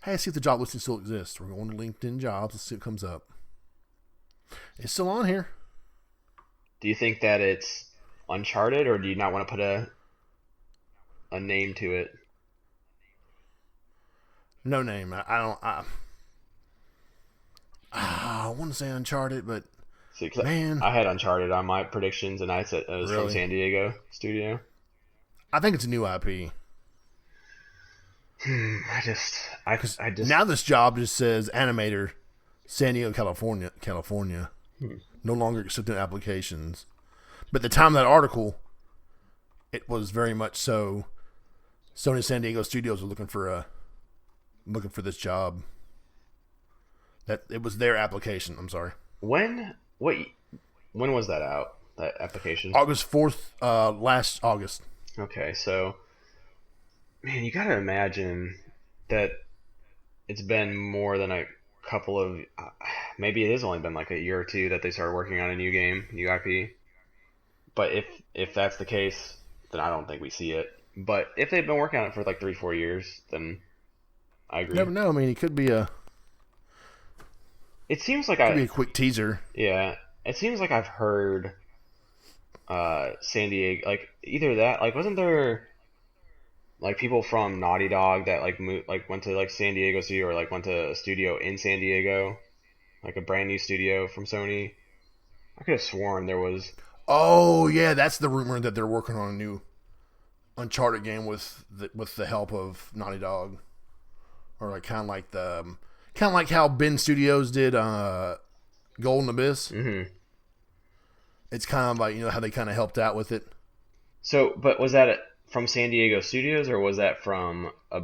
Hey, see if the job listing still exists. We're going to LinkedIn Jobs. Let's see what comes up. It's still on here. Do you think that it's Uncharted, or do you not want to put a name to it? No name. I want to say Uncharted, but See, man, I had Uncharted on my predictions, and I said it was really? from San Diego studio. I think it's a new IP. I just Now this job just says animator, San Diego, California. No longer accepting applications. But at the time of that article, it was very much so. Sony San Diego Studios were looking for this job. That it was their application. I'm sorry. When was that out? That application? August 4th, last August. Okay, so man, you gotta imagine that it's been more than a couple of maybe it has only been like a year or two that they started working on a new game, new IP. But if that's the case, then I don't think we see it. But if they've been working on it for like 3-4 years, then I agree. You never know. I mean, it could be a. It seems like Could be a quick teaser. Yeah, it seems like I've heard San Diego, like either that, like wasn't there like people from Naughty Dog that like went to like San Diego studio, or like went to a studio in San Diego, like a brand new studio from Sony? I could have sworn there was. Oh yeah, that's the rumor that they're working on a new Uncharted game with the help of Naughty Dog, or like kind of like how Ben Studios did Golden Abyss. Mm-hmm. It's kind of like, you know, how they kind of helped out with it. So, but was that from San Diego Studios, or was that from a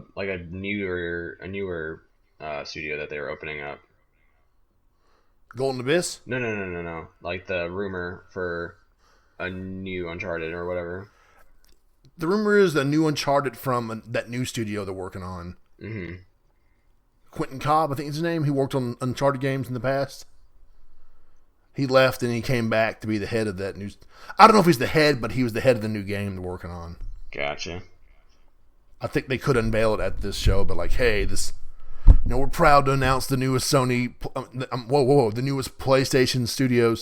newer studio that they were opening up? Golden Abyss? No. Like the rumor for a new Uncharted or whatever. The rumor is the new Uncharted from that new studio they're working on. Mm-hmm. Quentin Cobb, I think is his name. He worked on Uncharted games in the past. He left and he came back to be the head of that new. I don't know if he's the head, but he was the head of the new game they're working on. Gotcha. I think they could unveil it at this show, but like, hey, this. You know, we're proud to announce the newest Sony. The newest PlayStation studio.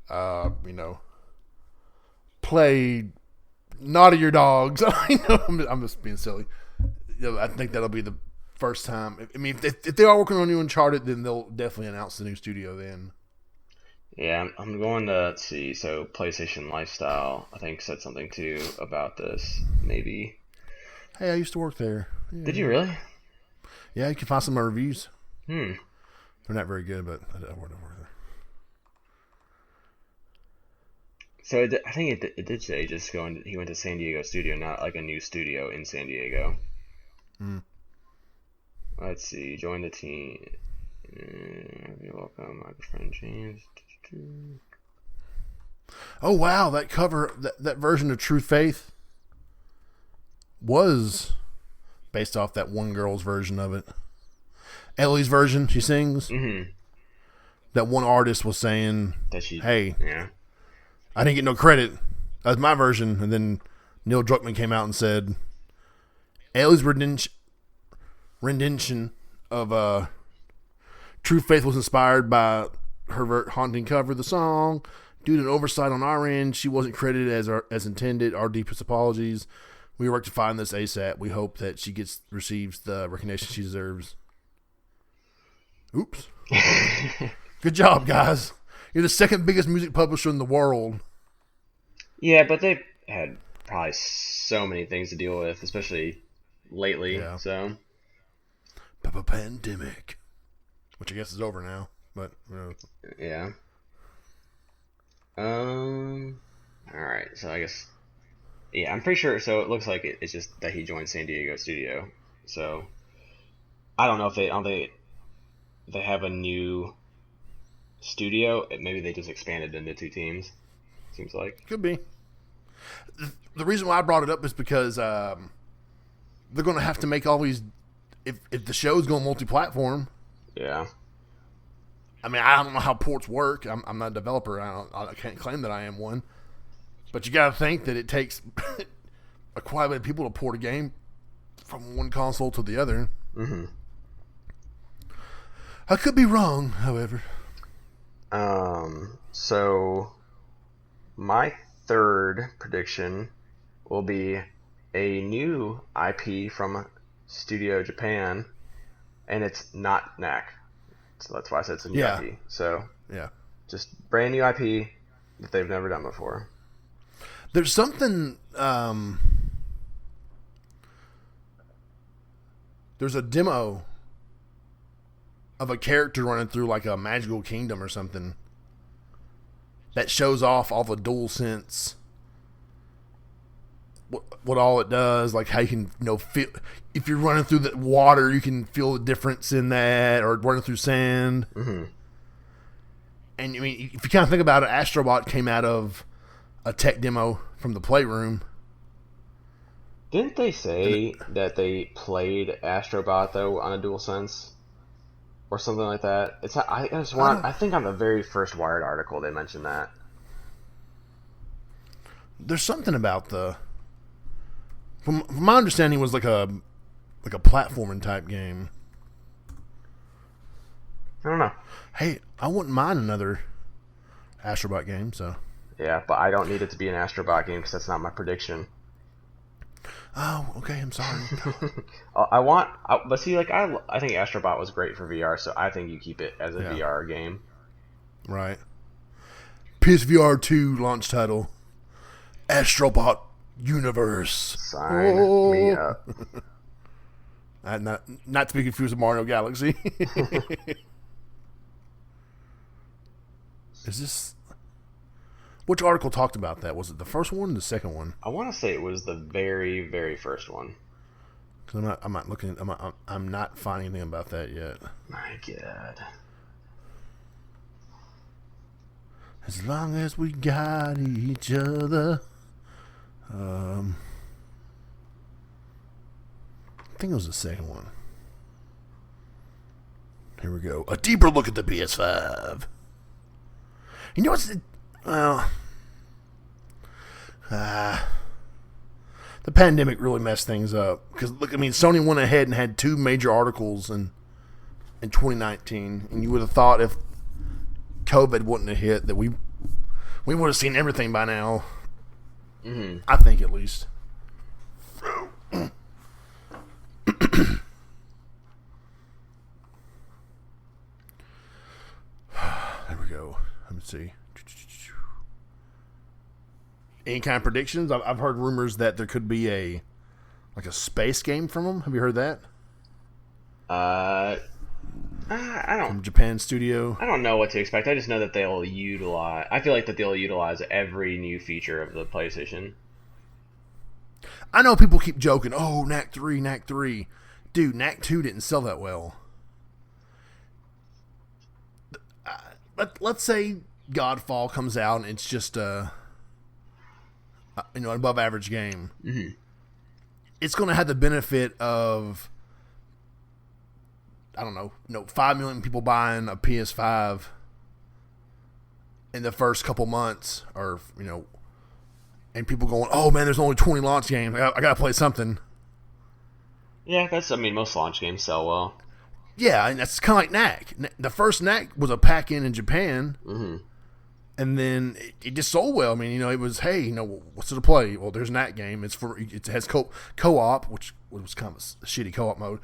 You know, play Naughtier Dogs. I know, I'm just being silly. You know, I think that'll be the first time. I mean, if they are working on new Uncharted, then they'll definitely announce the new studio then. Yeah, I'm going to, let's see, so PlayStation Lifestyle, I think, said something too about this, maybe. Hey, I used to work there. Yeah. Did you really? Yeah, you can find some of my reviews. They're not very good, but I worked there. So I think it did say just he went to San Diego studio, not like a new studio in San Diego. Let's see, join the team. You're welcome, my friend James. Oh wow, that cover, that version of True Faith was based off that one girl's version of it. Ellie's version, she sings. Mm-hmm. That one artist was saying that hey, yeah, I didn't get no credit. That's my version. And then Neil Druckmann came out and said Ellie's rendition of True Faith was inspired by her haunting cover of the song. Due to an oversight on our end, she wasn't credited as intended. Our deepest apologies. We are rectifying this ASAP. We hope that she receives the recognition she deserves. Oops. Good job, guys. You're the second biggest music publisher in the world. Yeah, but they've had probably so many things to deal with, especially lately. Yeah. So. Pandemic. Which I guess is over now, but you know. Yeah. All right. So I guess Yeah, I'm pretty sure. So it looks like it's just that he joined San Diego studio. So I don't know if they, I don't think they have a new studio. Maybe they just expanded into two teams. Seems like Could be. The reason why I brought it up is because they're going to have to make all these. If the show's going multi-platform. Yeah. I mean, I don't know how ports work. I'm not a developer. I can't claim that I am one. But you got to think that it takes quite a bit of people to port a game from one console to the other. Mm-hmm. I could be wrong, however. So my third prediction will be a new IP from Studio Japan, and it's not Knack. So that's why I said it's a new IP. So yeah, just brand new IP that they've never done before. There's something. There's a demo of a character running through like a magical kingdom or something that shows off all the DualSense, what all it does, like how you can feel if you're running through the water, you can feel the difference in that, or running through sand. Mm-hmm. And I mean, if you kind of think about it, Astrobot came out of a tech demo from the Playroom. Didn't they say that they played Astrobot though on a DualSense or something like that? I think on the very first Wired article they mentioned that. There's something about from my understanding, it was like a platforming type game. I don't know. Hey, I wouldn't mind another Astrobot game. So yeah, but I don't need it to be an Astrobot game because that's not my prediction. Oh, okay. I'm sorry. But see, like I think Astrobot was great for VR, so I think you keep it as a VR game. Right. PSVR 2 launch title: Astrobot Universe. Sign me up. Not to be confused with Mario Galaxy. Is this? Which article talked about that? Was it the first one or the second one? I want to say it was the very, very first one. Because I'm not looking. I'm not finding anything about that yet. My God. As long as we got each other. I think it was the second one. Here we go. A deeper look at the PS5. You know what's... Well... the pandemic really messed things up. Because, look, I mean, Sony went ahead and had 2 major articles in 2019. And you would have thought if COVID wouldn't have hit that we would have seen everything by now. Mm-hmm. I think, at least. There we go. Let me see. Any kind of predictions? I've heard rumors that there could be a space game from them. Have you heard that? I don't. From Japan studio. I don't know what to expect. I just know that they'll utilize. I feel like that they'll utilize every new feature of the PlayStation. I know people keep joking. Oh, Knack 3, Knack 3. Dude, Knack 2 didn't sell that well. Let's say Godfall comes out and it's just an above average game. Mm-hmm. It's going to have the benefit of, I don't know, 5 million people buying a PS5 in the first couple months, or and people going, oh man, there's only 20 launch games. I got to play something. Yeah, most launch games sell well. Yeah, and that's kind of like Knack. The first Knack was a pack-in in Japan, mm-hmm. and then it just sold well. I mean, it was, hey, what's it to play? Well, there's a Knack game. It has co-op, which was kind of a shitty co-op mode,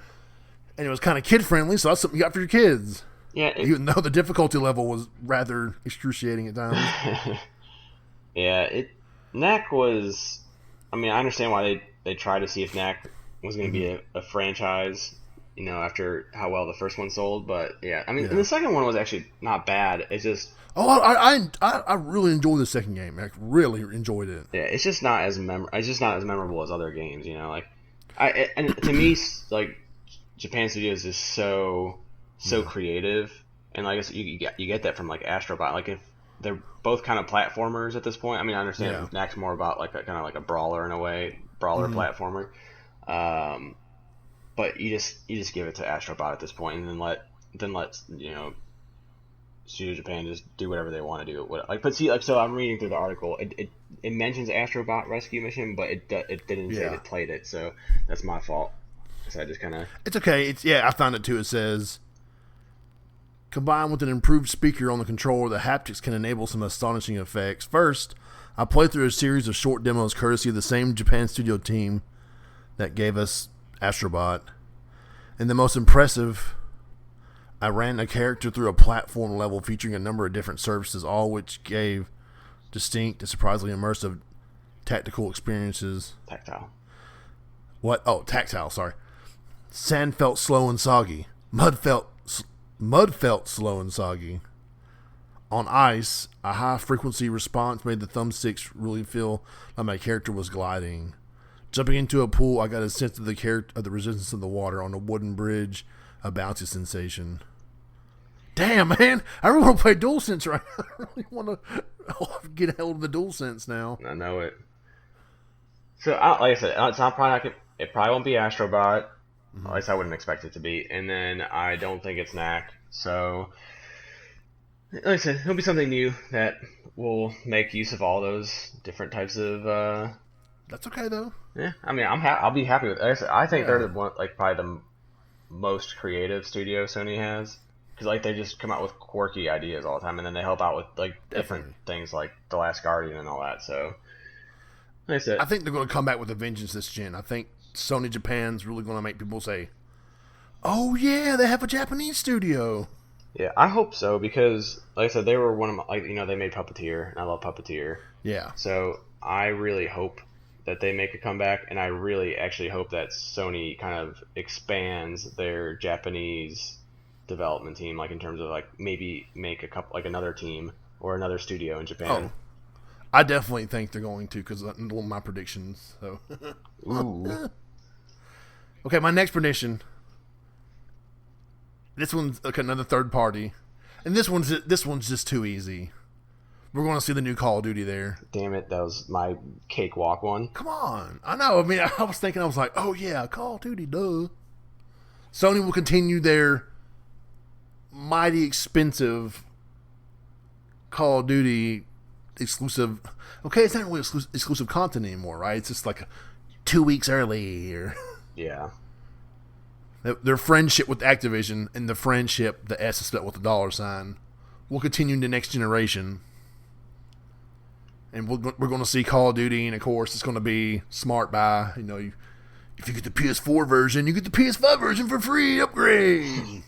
and it was kind of kid-friendly, so that's something you got for your kids. Yeah, even though the difficulty level was rather excruciating at times. Yeah, Knack was. I mean, I understand why they tried to see if Knack was going to be a franchise after how well the first one sold. But yeah, I mean, Yeah. and the second one was actually not bad. It's just I really enjoyed the second game. I really enjoyed it. yeah, it's just not as memorable as other games. Like and to me, like Japan Studios is so creative, and like I said, you get that from like Astrobot. Like if they're both kind of platformers at this point. I mean, I understand Knack's more about like a kind of like a brawler in a way, platformer. But you just give it to Astrobot at this point, and then let Studio Japan just do whatever they want to do. But see, like, so I'm reading through the article. It mentions Astrobot Rescue Mission, but it didn't say it played it. So that's my fault. So I just kind of. It's okay. I found it too. It says, combined with an improved speaker on the controller, the haptics can enable some astonishing effects. First, I played through a series of short demos courtesy of the same Japan Studio team that gave us Astrobot. And the most impressive, I ran a character through a platform level featuring a number of different surfaces, all which gave distinct and surprisingly immersive tactical experiences. Tactile. What? Oh, tactile, sorry. Sand felt slow and soggy. Mud felt slow and soggy. On ice, a high-frequency response made the thumbsticks really feel like my character was gliding. Jumping into a pool, I got a sense of the resistance of the water. On a wooden bridge, a bouncy sensation. Damn, man! I really want to play DualSense right now. I really want to get a hold of the DualSense now. I know it. So, like I said, it's not probably not. It probably won't be Astrobot. At least I wouldn't expect it to be. And then I don't think it's Knack. So, like I said, it'll be something new that will make use of all those different types of. That's okay though. Yeah, I mean, I'll be happy with it. I think they're the one, like probably the most creative studio Sony has, because like they just come out with quirky ideas all the time, and then they help out with like different things like The Last Guardian and all that. So, like I said, I think they're going to come back with a vengeance this gen. I think Sony Japan's really going to make people say, "Oh yeah, they have a Japanese studio." Yeah, I hope so, because like I said, they were one of my, they made Puppeteer, and I love Puppeteer. Yeah. So I really hope that they make a comeback, and I really actually hope that Sony kind of expands their Japanese development team, like in terms of like maybe make a couple, like another team or another studio in Japan. Oh, I definitely think they're going to, because one of my predictions. So. Ooh. Okay, my next prediction. This one's like another third party, and this one's just too easy. We're going to see the new Call of Duty there. Damn it, that was my cakewalk one. Come on. I know. I mean, I was like, oh yeah, Call of Duty, duh. Sony will continue their mighty expensive Call of Duty exclusive. Okay, it's not really exclusive content anymore, right? It's just like 2 weeks early. Yeah. Their friendship with Activision and the friendship, the S is spelled with a $, will continue to next generation. And we're going to see Call of Duty, and of course, it's going to be smart buy. If you get the PS4 version, you get the PS5 version for free upgrade.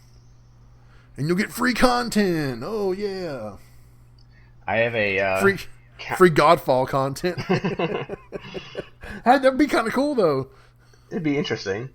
And you'll get free content. Oh, yeah. I have a... free Godfall content. That'd be kind of cool, though. It'd be interesting.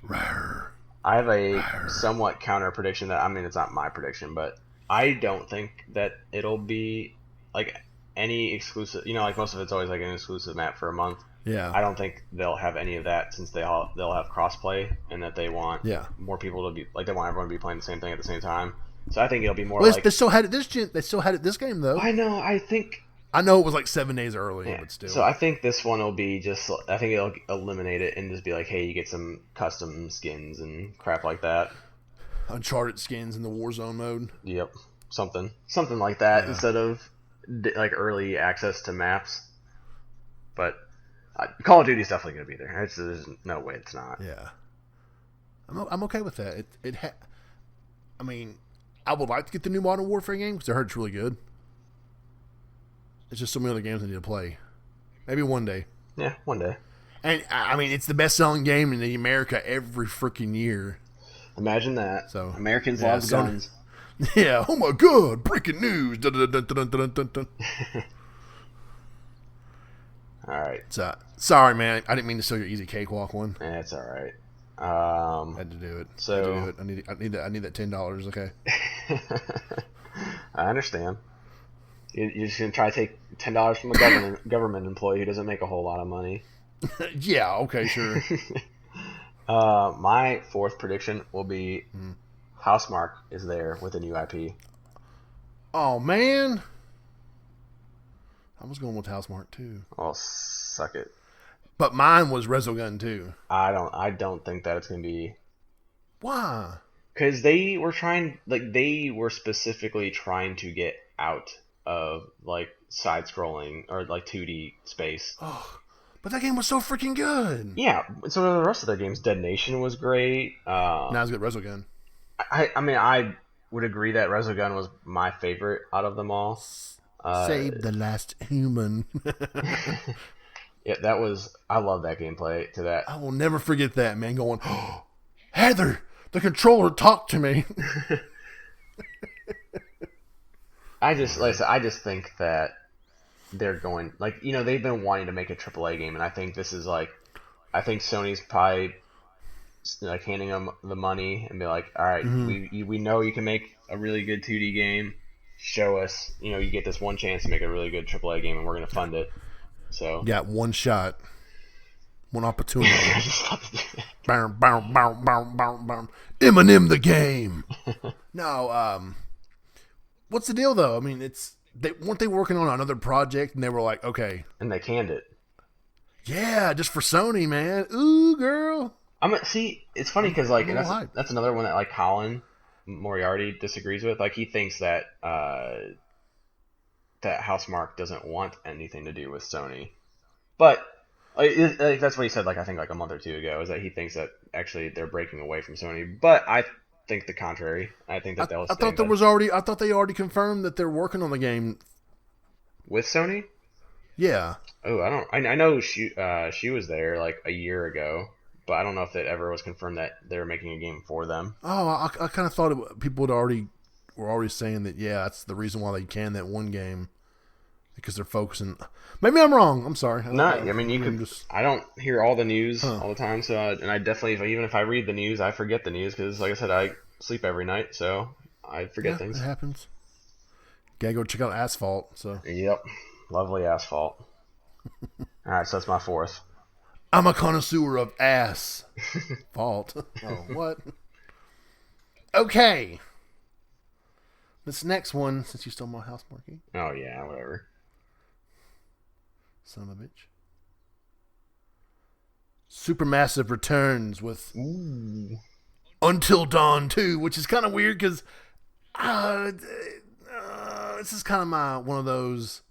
Rawr. I have a somewhat counter prediction that, I mean, it's not my prediction, but I don't think that it'll be, like, any exclusive... like, most of it's always, like, an exclusive map for a month. Yeah. I don't think they'll have any of that, since they'll have crossplay, and that they want more people to be... Like, they want everyone to be playing the same thing at the same time. So I think it'll be more like... They still had it this game, though. I know, I know it was like 7 days early, but still. So I think this one will be just... I think it'll eliminate it and just be like, hey, you get some custom skins and crap like that. Uncharted skins in the Warzone mode. Yep. Something like that instead of like early access to maps. But Call of Duty is definitely going to be there. There's no way it's not. Yeah. I'm okay with that. I mean, I would like to get the new Modern Warfare game because I heard it's really good. It's just so many other games I need to play. Maybe one day. Yeah, one day. And, I mean, it's the best-selling game in America every freaking year. Imagine that. So Americans love guns. Yeah, oh my god, breaking news. Dun, dun, dun, dun, dun, dun, dun. All right. Sorry, man. I didn't mean to steal your easy cakewalk one. It's all right. Had to do it. So had to do it. I need that $10. Okay. I understand. You're just gonna try to take $10 from a government employee who doesn't make a whole lot of money. Yeah. Okay. Sure. My fourth prediction will be Housemarque is there with a new IP. Oh man, I was going with Housemarque too. Oh, suck it. But mine was Resogun too. I don't think that it's gonna be. Why? Because they were specifically trying to get out of like side-scrolling or like 2D space. Oh, but that game was so freaking good. Yeah, so the rest of their games, Dead Nation was great. Now it's good. Resogun. I mean, I would agree that Resogun was my favorite out of them all. Save the last human. Yeah, that was. I love that gameplay. To that, I will never forget that, man. Going, oh, Heather, the controller talked to me. I just think that they're going they've been wanting to make a AAA game, and I think this is I think Sony's probably handing them the money and be like, all right, we know you can make a really good 2D game. Show us, you get this one chance to make a really good AAA game, and we're going to fund it. So you got one shot, one opportunity. Bow, bow, bow, bow, bow, bow. Eminem the game. No, what's the deal though? I mean, weren't they working on another project and they were like, okay, and they canned it. Yeah, just for Sony, man. Ooh, girl. See, it's funny because that's another one that Colin Moriarty disagrees with. He thinks that that Housemarque doesn't want anything to do with Sony, but that's what he said. I think a month or two ago, is that he thinks that actually they're breaking away from Sony. But I think the contrary. I think that they'll. I thought they already confirmed that they're working on the game with Sony. Yeah. Oh, I know she was there a year ago. But I don't know if it ever was confirmed that they were making a game for them. Oh, I kind of thought people were already saying that. Yeah, that's the reason why they canned that one game, because they're focusing. Maybe I'm wrong. I'm sorry. No, I mean you could. I don't hear all the news all the time, so and I definitely, even if I read the news, I forget the news because, like I said, I sleep every night, so I forget things. It happens. Gotta go check out Asphalt. So. Yep, lovely Asphalt. All right, so that's my fourth. I'm a connoisseur of ass. Fault. Oh, what? Okay. This next one, since you stole my Housemarque. Oh, yeah, whatever. Son of a bitch. Supermassive returns with Until Dawn 2, which is kind of weird because this is kind of one of those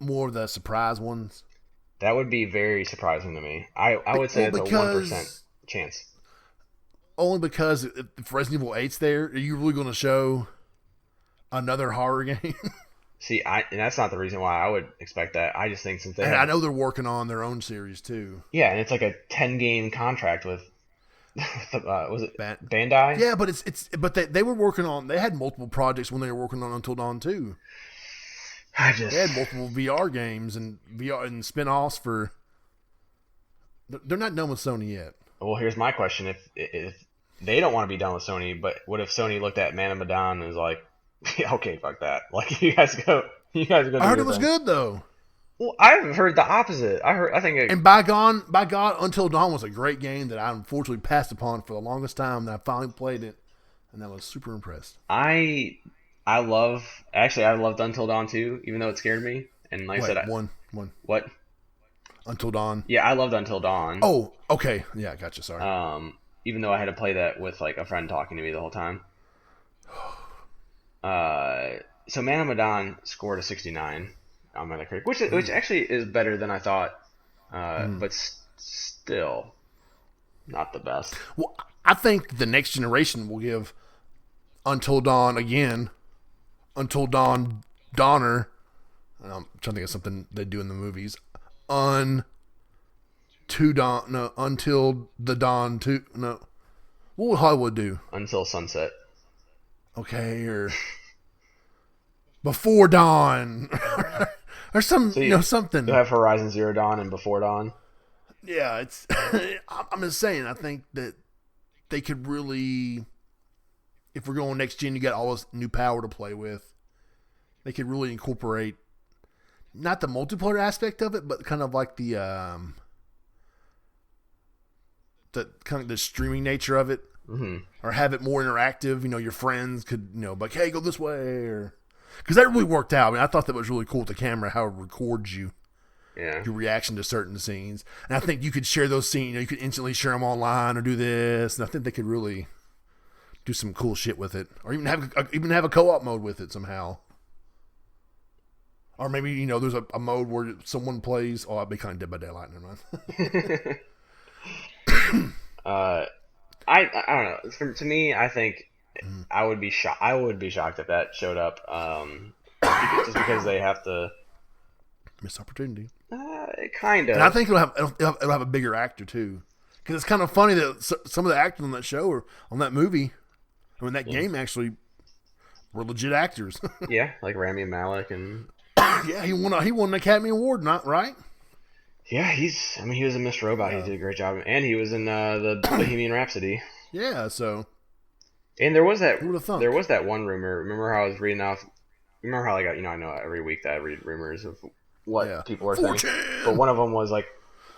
more of the surprise ones. That would be very surprising to me. I would say it's a 1% chance. Only because if Resident Evil 8's there, are you really going to show another horror game? See, and that's not the reason why I would expect that. I just think since they I know they're working on their own series too. Yeah, and it's a 10-game contract with was it Bandai? Yeah, but they were working on. They had multiple projects when they were working on Until Dawn 2. They had multiple VR games and spin-offs for. They're not done with Sony yet. Well, here's my question: if they don't want to be done with Sony, but what if Sony looked at Man of Medan and was like, yeah, "Okay, fuck that. You guys go. I heard it was good though. Well, I've heard the opposite. And by God, Until Dawn was a great game that I unfortunately passed upon for the longest time. That I finally played it, and I was super impressed. I loved Until Dawn 2, even though it scared me. And like I said, one. What? Until Dawn. Yeah, I loved Until Dawn. Oh, okay. Yeah, gotcha. Sorry. Even though I had to play that with a friend talking to me the whole time. So Man of Medan scored a 69 on Metacritic, which actually is better than I thought, but still not the best. Well, I think the next generation will give Until Dawn again. Until Dawn Donner. I'm trying to think of something they do in the movies. Until the Dawn 2. No. What would Hollywood do? Until Sunset. Okay, or Before Dawn. Or something. You have Horizon Zero Dawn and Before Dawn. Yeah, it's. I'm just saying. I think that they could really, if we're going next gen, you got all this new power to play with. They could really incorporate not the multiplayer aspect of it, but kind of like the kind of the streaming nature of it, or have it more interactive. You know, your friends could like, hey, go this way, or because that really worked out. I mean, I thought that was really cool with the camera, how it records you. Yeah. Your reaction to certain scenes. And I think you could share those scenes. You could instantly share them online or do this. And I think they could really do some cool shit with it. Or even have a co-op mode with it somehow. Or maybe, there's a mode where someone plays. Oh, I'd be kind of Dead by Daylight. Never mind. I don't know. To me, I think I would be shocked. I would be shocked if that showed up. Just because they have to. Missed opportunity. Kind of. And I think it'll have a bigger actor too, because it's kind of funny that some of the actors on that show or on that movie, or in that game, actually were legit actors. Yeah, like Rami Malek and. Yeah, he won an Academy Award, not right? Yeah, he was in Mr. Robot. Yeah. He did a great job, and he was in the Bohemian Rhapsody. Yeah, so. And there was that one rumor. Remember how I was reading off? Remember how I know every week that I read rumors of what people are saying. But one of them was like,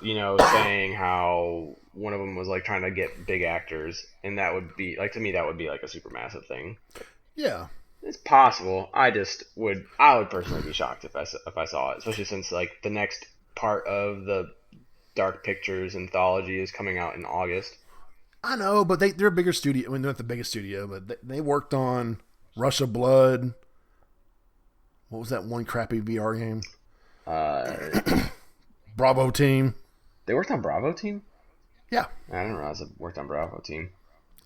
saying how one of them was like trying to get big actors, and that would be like, to me, that would be like a super massive thing. Yeah. It's possible. I would personally be shocked if I saw it, especially since like the next part of the Dark Pictures anthology is coming out in August. I know, but they're a bigger studio. I mean, they're not the biggest studio, but they worked on Rush of Blood. What was that one crappy VR game? Bravo Team. They worked on Bravo Team? Yeah. I didn't realize they worked on Bravo Team.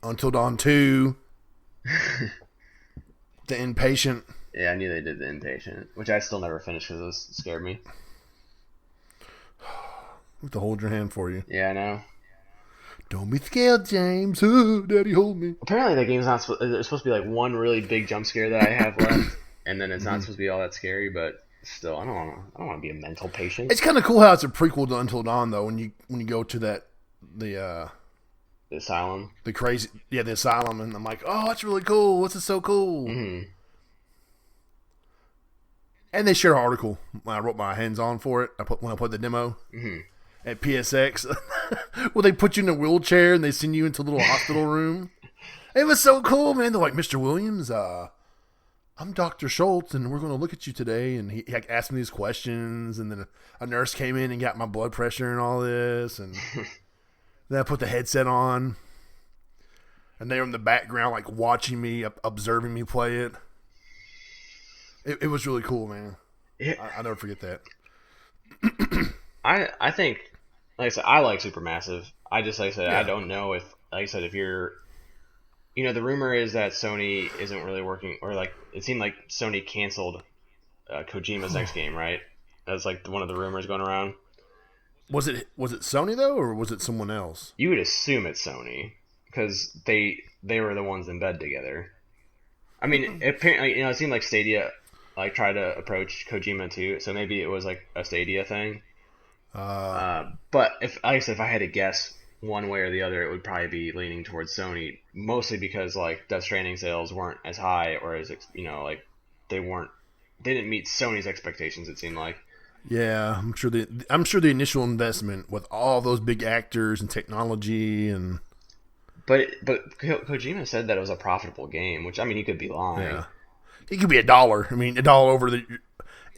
Until Dawn 2. The Inpatient. Yeah, I knew they did The Inpatient, which I still never finished because it scared me. I have to hold your hand for you. Yeah, I know. Don't be scared, James. Oh, Daddy, hold me. Apparently, that game's not supposed to be like one really big jump scare that I have left, and then it's not supposed to be all that scary. But still, I don't want to be a mental patient. It's kind of cool how it's a prequel to Until Dawn, though. When you go to the asylum, the asylum, and I'm like, oh, that's really cool. This is so cool. Mm-hmm. And they share an article. I wrote my hands on for it. When I played the demo at PSX, well, they put you in a wheelchair and they send you into a little hospital room. It was so cool, man. They're like, Mr. Williams, I'm Dr. Schultz, and we're going to look at you today. And he asked me these questions, and then a nurse came in and got my blood pressure and all this, and then I put the headset on, and they were in the background, like watching me, observing me play it. It was really cool, man. I'll never forget that. I think, like I said, I like Supermassive. I just, like I said, Yeah. I don't know if, like I said, if you're, the rumor is that Sony isn't really working, or like, it seemed like Sony canceled Kojima's next game, right? That's like one of the rumors going around. Was it Sony though, or was it someone else? You would assume it's Sony, because they were the ones in bed together. I mean, apparently, it seemed like Stadia like tried to approach Kojima too, so maybe it was like a Stadia thing. But if I had to guess one way or the other, it would probably be leaning towards Sony, mostly because like Death Stranding sales weren't as high, or as like they didn't meet Sony's expectations. It seemed like. Yeah, I'm sure the initial investment with all those big actors and technology and. But Kojima said that it was a profitable game, which, I mean, he could be lying. Yeah. It could be $1. I mean, it'd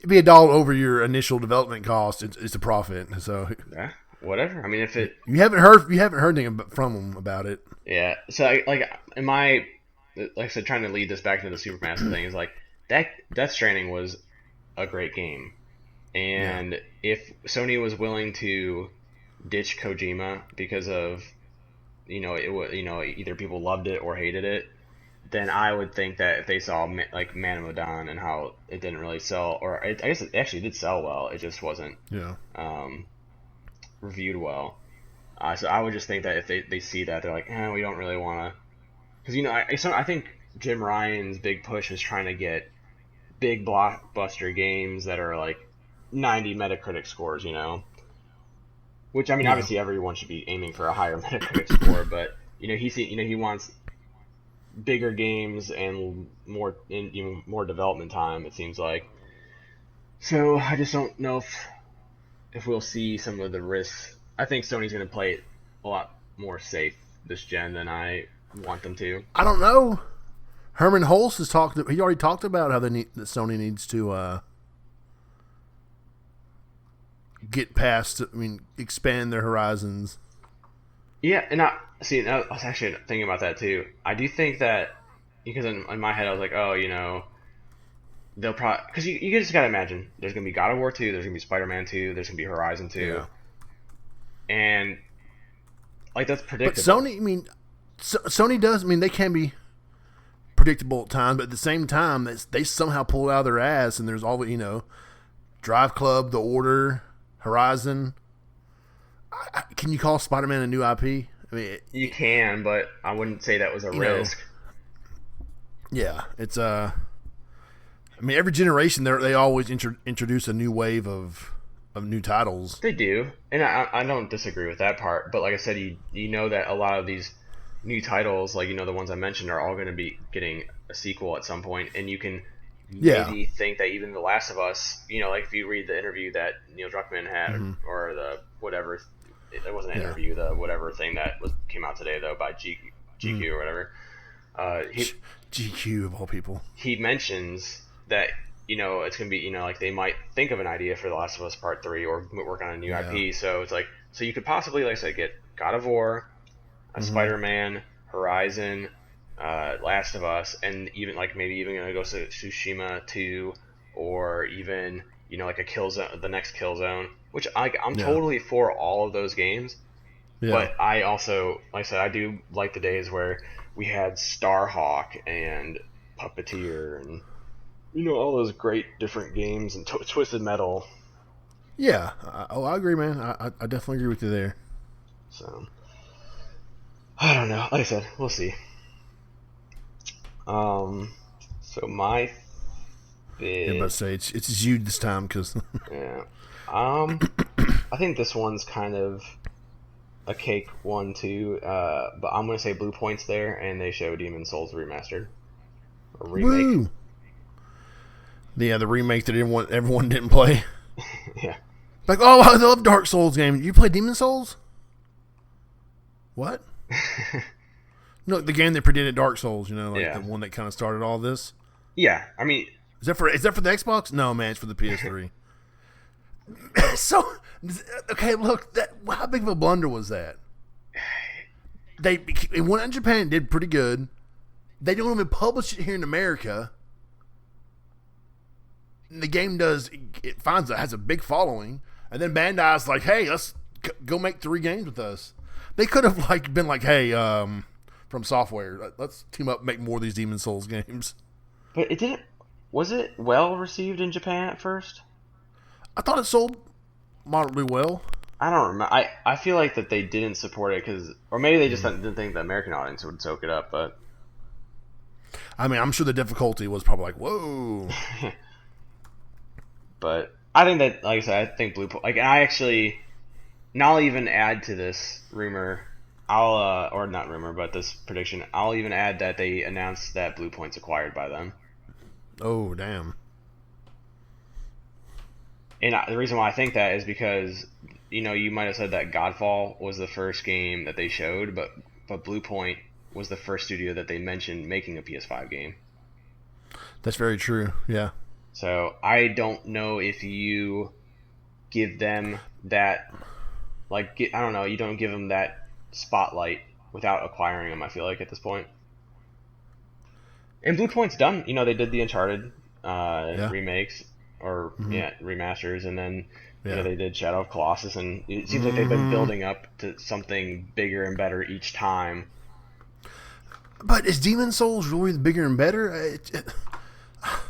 be $1 over your initial development cost. It's a profit. So yeah, whatever. I mean, if it you haven't heard anything from him about it. Yeah. So like I said, trying to lead this back to the Supermassive thing is like that Death Stranding was a great game, and if Sony was willing to ditch Kojima because of either people loved it or hated it, then I would think that if they saw like Man of Medan and how it didn't really sell, or I guess it actually did sell well, it just wasn't reviewed well. So I would just think that if they see that, they're like, we don't really want to, because I think Jim Ryan's big push is trying to get big blockbuster games that are like 90 Metacritic scores, Which, I mean, Yeah. obviously everyone should be aiming for a higher Metacritic score, but he wants bigger games and more development time. It seems like. So I just don't know if we'll see some of the risks. I think Sony's going to play it a lot more safe this gen than I want them to. I don't know. Herman Hulst has talked. He already talked about how that Sony needs to get past. I mean, expand their horizons. Yeah, and I was actually thinking about that too. I do think that because in my head I was like, oh, they'll probably because you just gotta imagine there's gonna be God of War 2, there's gonna be Spider-Man 2, there's gonna be Horizon 2, Yeah. and like that's But predictable. Sony, I mean, Sony does. I mean, they can be predictable at times, but at the same time, they somehow pull it out of their ass. And there's always, Drive Club, The Order, Horizon. Can you call Spider-Man a new IP? I mean, You can, but I wouldn't say that was a risk. Yeah, it's I mean, every generation they always introduce a new wave of new titles. They do, and I don't disagree with that part. But like I said, you know that a lot of these new titles, like the ones I mentioned, are all going to be getting a sequel at some point, and you can maybe think that even The Last of Us, like if you read the interview that Neil Druckmann had, or the whatever, it wasn't an interview, the whatever thing that came out today though by GQ or whatever. GQ of all people. He mentions that it's gonna be like they might think of an idea for The Last of Us Part 3 or work on a new IP. So it's like you could possibly, like I said, get God of War, Spider-Man, Horizon, Last of Us, and even maybe even gonna go to Tsushima 2, or even like a Killzone, the next Killzone, which I'm totally for all of those games. Yeah. But I also, like I said, I do like the days where we had Starhawk and Puppeteer and all those great different games and Twisted Metal. Yeah, I agree, man. I definitely agree with you there. So I don't know. Like I said, we'll see. So my bid. Yeah, but say it's you this time because. Yeah. I think this one's kind of a cake one too. But I'm gonna say Blue Point's there, and they show Demon's Souls remastered, or remake. Woo! Yeah, the remake that everyone didn't play. Yeah. Like, oh, I love Dark Souls game. You play Demon's Souls? What? No, the game that predicted Dark Souls. The one that kind of started all this. Yeah, I mean, is that for the Xbox? No, man, it's for the PS3. So, okay, look, how big of a blunder was that? It went in Japan and did pretty good. They don't even publish it here in America. The game has a big following, and then Bandai's like, hey, let's go make 3 games with us. They could have been like, hey, from Software, let's team up and make more of these Demon's Souls games. But it didn't. Was it well received in Japan at first? I thought it sold moderately well. I don't remember. I feel like that they didn't support it or maybe they just didn't think the American audience would soak it up. But I mean, I'm sure the difficulty was probably like, whoa. But I think that, like I said, I think Blue Point. And I'll even add to this rumor. Or not rumor, but this prediction. I'll even add that they announced that Blue Point's acquired by them. Oh, damn. And the reason why I think that is because, you might have said that Godfall was the first game that they showed, but Blue Point was the first studio that they mentioned making a PS5 game. That's very true, yeah. So I don't know if you give them that, I don't know, you don't give them that spotlight without acquiring them, I feel like, at this point. And Blue Point's done. They did the Uncharted remakes, or remasters, and then they did Shadow of Colossus, and it seems like they've been building up to something bigger and better each time. But is Demon's Souls really bigger and better?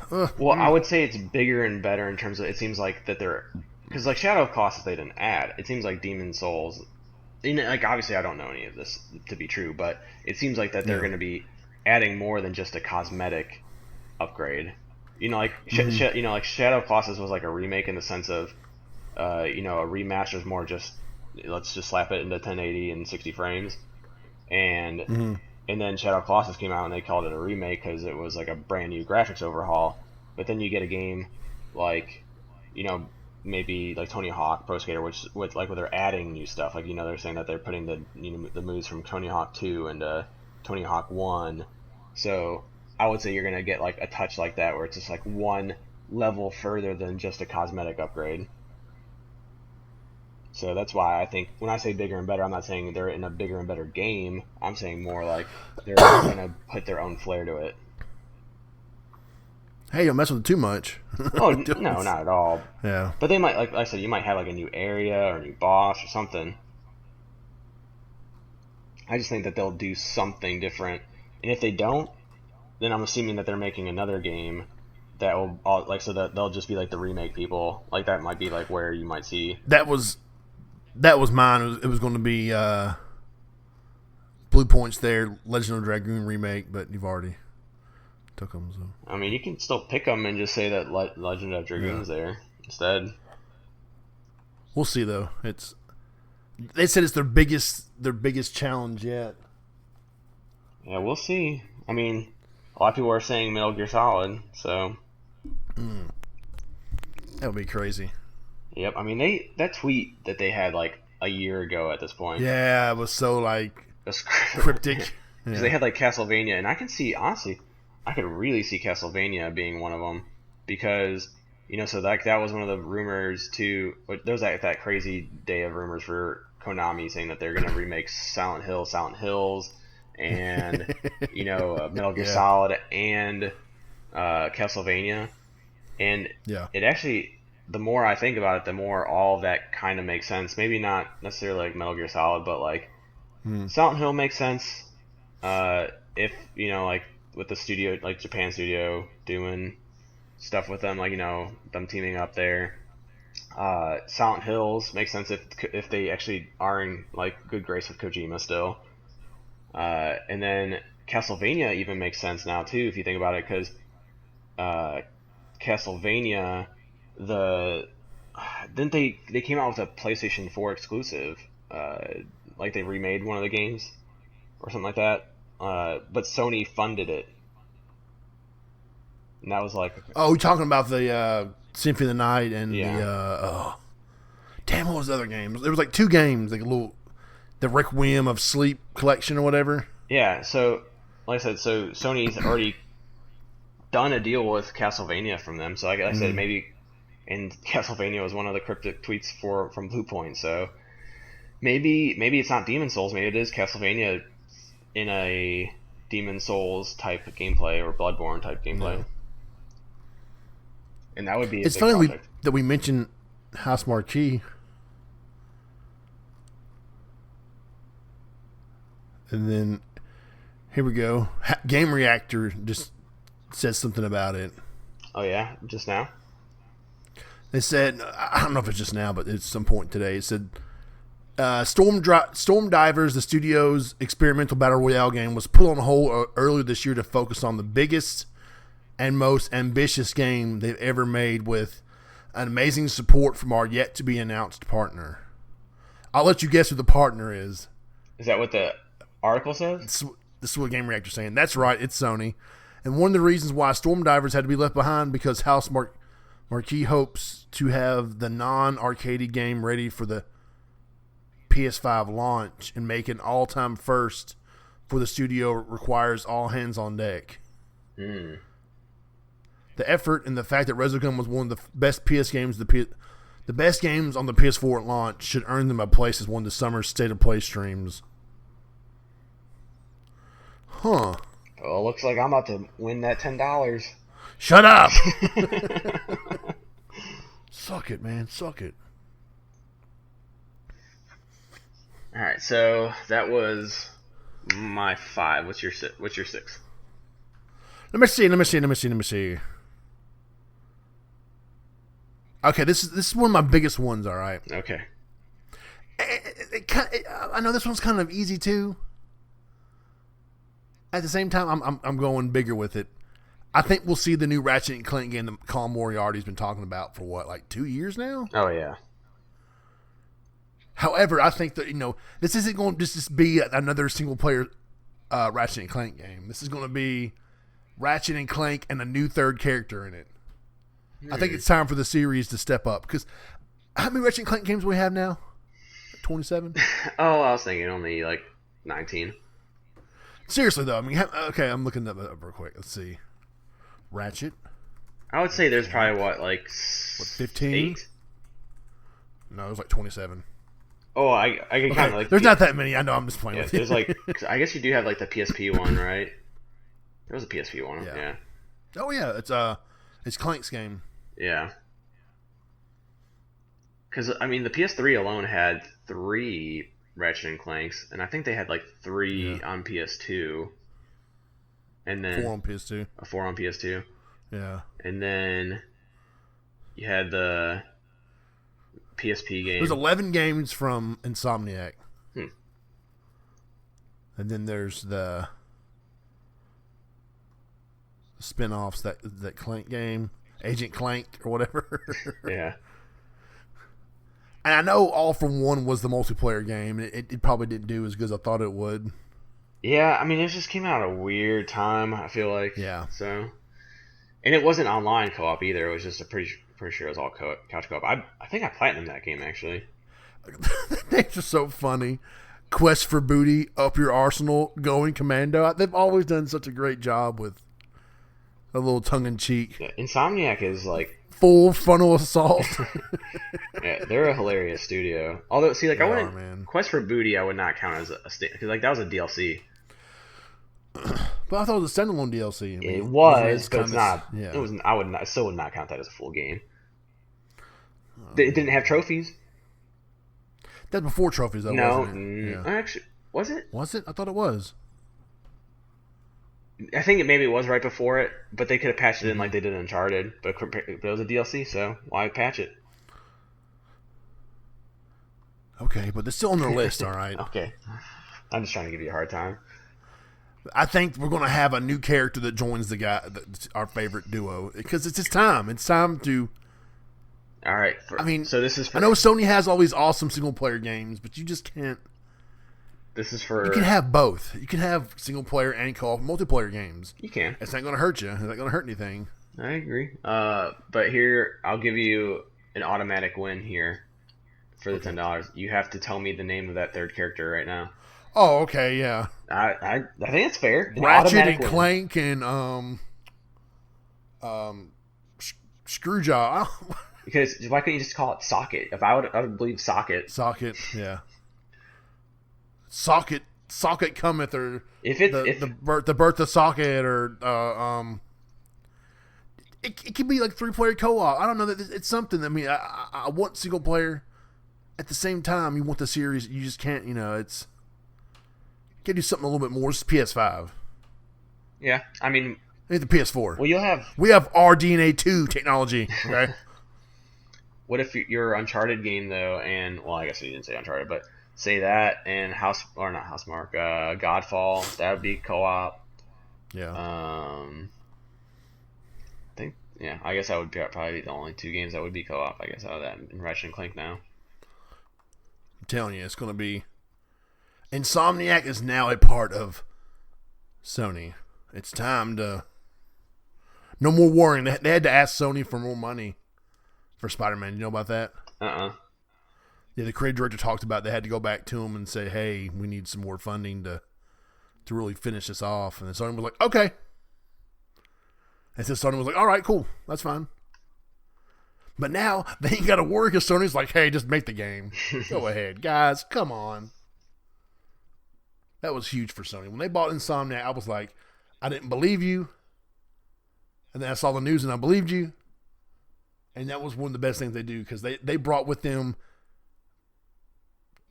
Well, I would say it's bigger and better in terms of, it seems like that they're, because Shadow of Colossus they didn't add. It seems like Demon's Souls, obviously I don't know any of this to be true, but it seems like that they're going to be adding more than just a cosmetic upgrade. Shadow of Colossus was like a remake in the sense of, a remaster is more just let's just slap it into 1080 and 60 frames, and Mm-hmm. and then Shadow of the Colossus came out and they called it a remake because it was like a brand new graphics overhaul. But then you get a game like, maybe like Tony Hawk Pro Skater, which with where they're adding new stuff. Like, they're saying that they're putting the moves from Tony Hawk 2 into Tony Hawk 1. So I would say you're gonna get like a touch like that where it's just like one level further than just a cosmetic upgrade. So that's why I think when I say bigger and better, I'm not saying they're in a bigger and better game. I'm saying more like they're going to put their own flair to it. Hey, don't mess with it too much. Oh, no, not at all. Yeah. But they might, like I said, you might have like a new area or a new boss or something. I just think that they'll do something different. And if they don't, then I'm assuming that they're making another game that will, so that they'll just be like the remake people. Like that might be like where you might see. That was mine. It was going to be Blue Point's their Legend of Dragoon remake, but you've already took them. So. I mean, you can still pick them and just say that Legend of Dragoon's there instead. We'll see though. They said it's their biggest challenge yet. Yeah, we'll see. I mean, a lot of people are saying Metal Gear Solid, so that would be crazy. Yep, I mean that tweet that they had like a year ago at this point. Yeah, it was so like cryptic. Because they had like Castlevania, and I can see, honestly, I could really see Castlevania being one of them because so that was one of the rumors too. There was that crazy day of rumors for Konami saying that they're gonna remake Silent Hills, and Metal Gear Solid and Castlevania, and it actually. The more I think about it, the more all of that kind of makes sense. Maybe not necessarily like Metal Gear Solid, but like Silent Hill makes sense. If like with the studio, like Japan studio doing stuff with them, like them teaming up there. Silent Hills makes sense if they actually are in like good grace with Kojima still. And then Castlevania even makes sense now too if you think about it, because Castlevania. Then they came out with a PlayStation 4 exclusive, like they remade one of the games or something like that, but Sony funded it, and that was like, oh, you're talking about the Symphony of the Night and what was the other game? There was like two games, like the Requiem of Sleep collection or whatever. Yeah, so like I said, so Sony's already done a deal with Castlevania from them, so like I said, maybe. And Castlevania was one of the cryptic tweets from Blue Point, so maybe it's not Demon Souls, maybe it is Castlevania in a Demon Souls type gameplay or Bloodborne type gameplay. And that would be a big project. That we mentioned House Marquee. And then here we go. Game Reactor just says something about it. Oh yeah, just now? They said, I don't know if it's just now, but at some point today, it said, Storm Divers, the studio's experimental battle royale game, was put on hold earlier this year to focus on the biggest and most ambitious game they've ever made, with an amazing support from our yet-to-be-announced partner. I'll let you guess who the partner is. Is that what the article says? This is what Game Reactor's saying. That's right, it's Sony. And one of the reasons why Storm Divers had to be left behind because House Marquee hopes to have the non-arcade game ready for the PS5 launch, and make an all-time first for the studio requires all hands on deck. The effort and the fact that Resogun was one of the best PS games, the best games on the PS4 at launch, should earn them a place as one of the summer's State of Play streams. Huh. Well, looks like I'm about to win that $10. Shut up! Suck it, man. Suck it. Alright, so that was my 5. What's your 6? Let me see. Okay, this is one of my biggest ones, alright? Okay. I know this one's kind of easy, too. At the same time, I'm going bigger with it. I think we'll see the new Ratchet & Clank game that Colin Moriarty's been talking about for, 2 years now? Oh, yeah. However, I think that this isn't going to just be another single player Ratchet and Clank game. This is going to be Ratchet and Clank and a new third character in it. I think it's time for the series to step up because how many Ratchet and Clank games do we have now? 27. Oh, I was thinking only like 19. Seriously though, I mean, okay, I'm looking that up real quick. Let's see. Ratchet. I would say there's probably 15? 8? No, it was like 27. Oh, I can kind of like. There's not that many. I know. I'm just playing with you. There's like, I guess you do have like the PSP one, right? There was a PSP one. Yeah. Oh yeah, it's Clank's game. Yeah. Because I mean, the PS3 alone had 3 Ratchet and Clanks, and I think they had like 3 on PS2, and then 4 on PS2. 4 on PS2. Yeah. And then you had the PSP game. There's 11 games from Insomniac. And then there's the spin-offs, that Clank game, Agent Clank or whatever. Yeah. And I know All From One was the multiplayer game. It probably didn't do as good as I thought it would. Yeah, I mean, it just came out at a weird time, I feel like. Yeah. So, and it wasn't online co-op either. It was just pretty sure it was all couch co-op. I think I platinumed that game, actually. Names are so funny. Quest for Booty, Up Your Arsenal, Going Commando. They've always done such a great job with a little tongue-in-cheek. Yeah, Insomniac is like... Full frontal assault. Yeah, they're a hilarious studio. Although, see, like, I wouldn't... Man. Quest for Booty I would not count as a because like, that was a DLC. But I thought it was a standalone DLC. I mean, it was, but it's not... Yeah. It was. I still would not count that as a full game. It didn't have trophies. That's before trophies, though, No, wasn't it? Yeah. Actually, was it? Was it? I thought it was. I think maybe it was right before it, but they could have patched it in like they did in Uncharted. But it was a DLC, so why patch it? Okay, but it's still on their list, all right? Okay. I'm just trying to give you a hard time. I think we're going to have a new character that joins our favorite duo because it's just time. It's time to... All right. So this is I know Sony has all these awesome single-player games, but you just can't... This is for... You can have both. You can have single-player and co-op multiplayer games. You can. It's not going to hurt you. It's not going to hurt anything. I agree. But here, I'll give you an automatic win here for the $10. You have to tell me the name of that third character right now. Oh, okay, yeah. I think it's fair. Ratchet and Clank and Screwjaw. Because why couldn't you just call it Socket? I would believe Socket. Socket, yeah. Socket cometh, or the birth of Socket, or it could be like 3-player co-op. I don't know, it's something. I mean, I want single player. At the same time, you want the series. You just can't. It's you can do something a little bit more. It's PS5. Yeah, I mean, it's the PS4. Well, we have RDNA 2 technology. Okay. What if your Uncharted game though, and well, I guess you didn't say Uncharted, but say that and Godfall, that would be co-op. Yeah. I guess that would probably be the only 2 games that would be co-op. I guess out of that, and Ratchet and Clank now. I'm telling you, it's going to be. Insomniac is now a part of Sony. It's time to. No more worrying. They had to ask Sony for more money for Spider-Man. You know about that? Yeah, the creative director talked about they had to go back to him and say, hey, we need some more funding to really finish this off. And then Sony was like, okay. And so Sony was like, all right, cool. That's fine. But now they ain't got to worry because Sony's like, hey, just make the game. Go ahead, guys. Come on. That was huge for Sony. When they bought Insomniac, I was like, I didn't believe you. And then I saw the news and I believed you. And that was one of the best things they do because they brought with them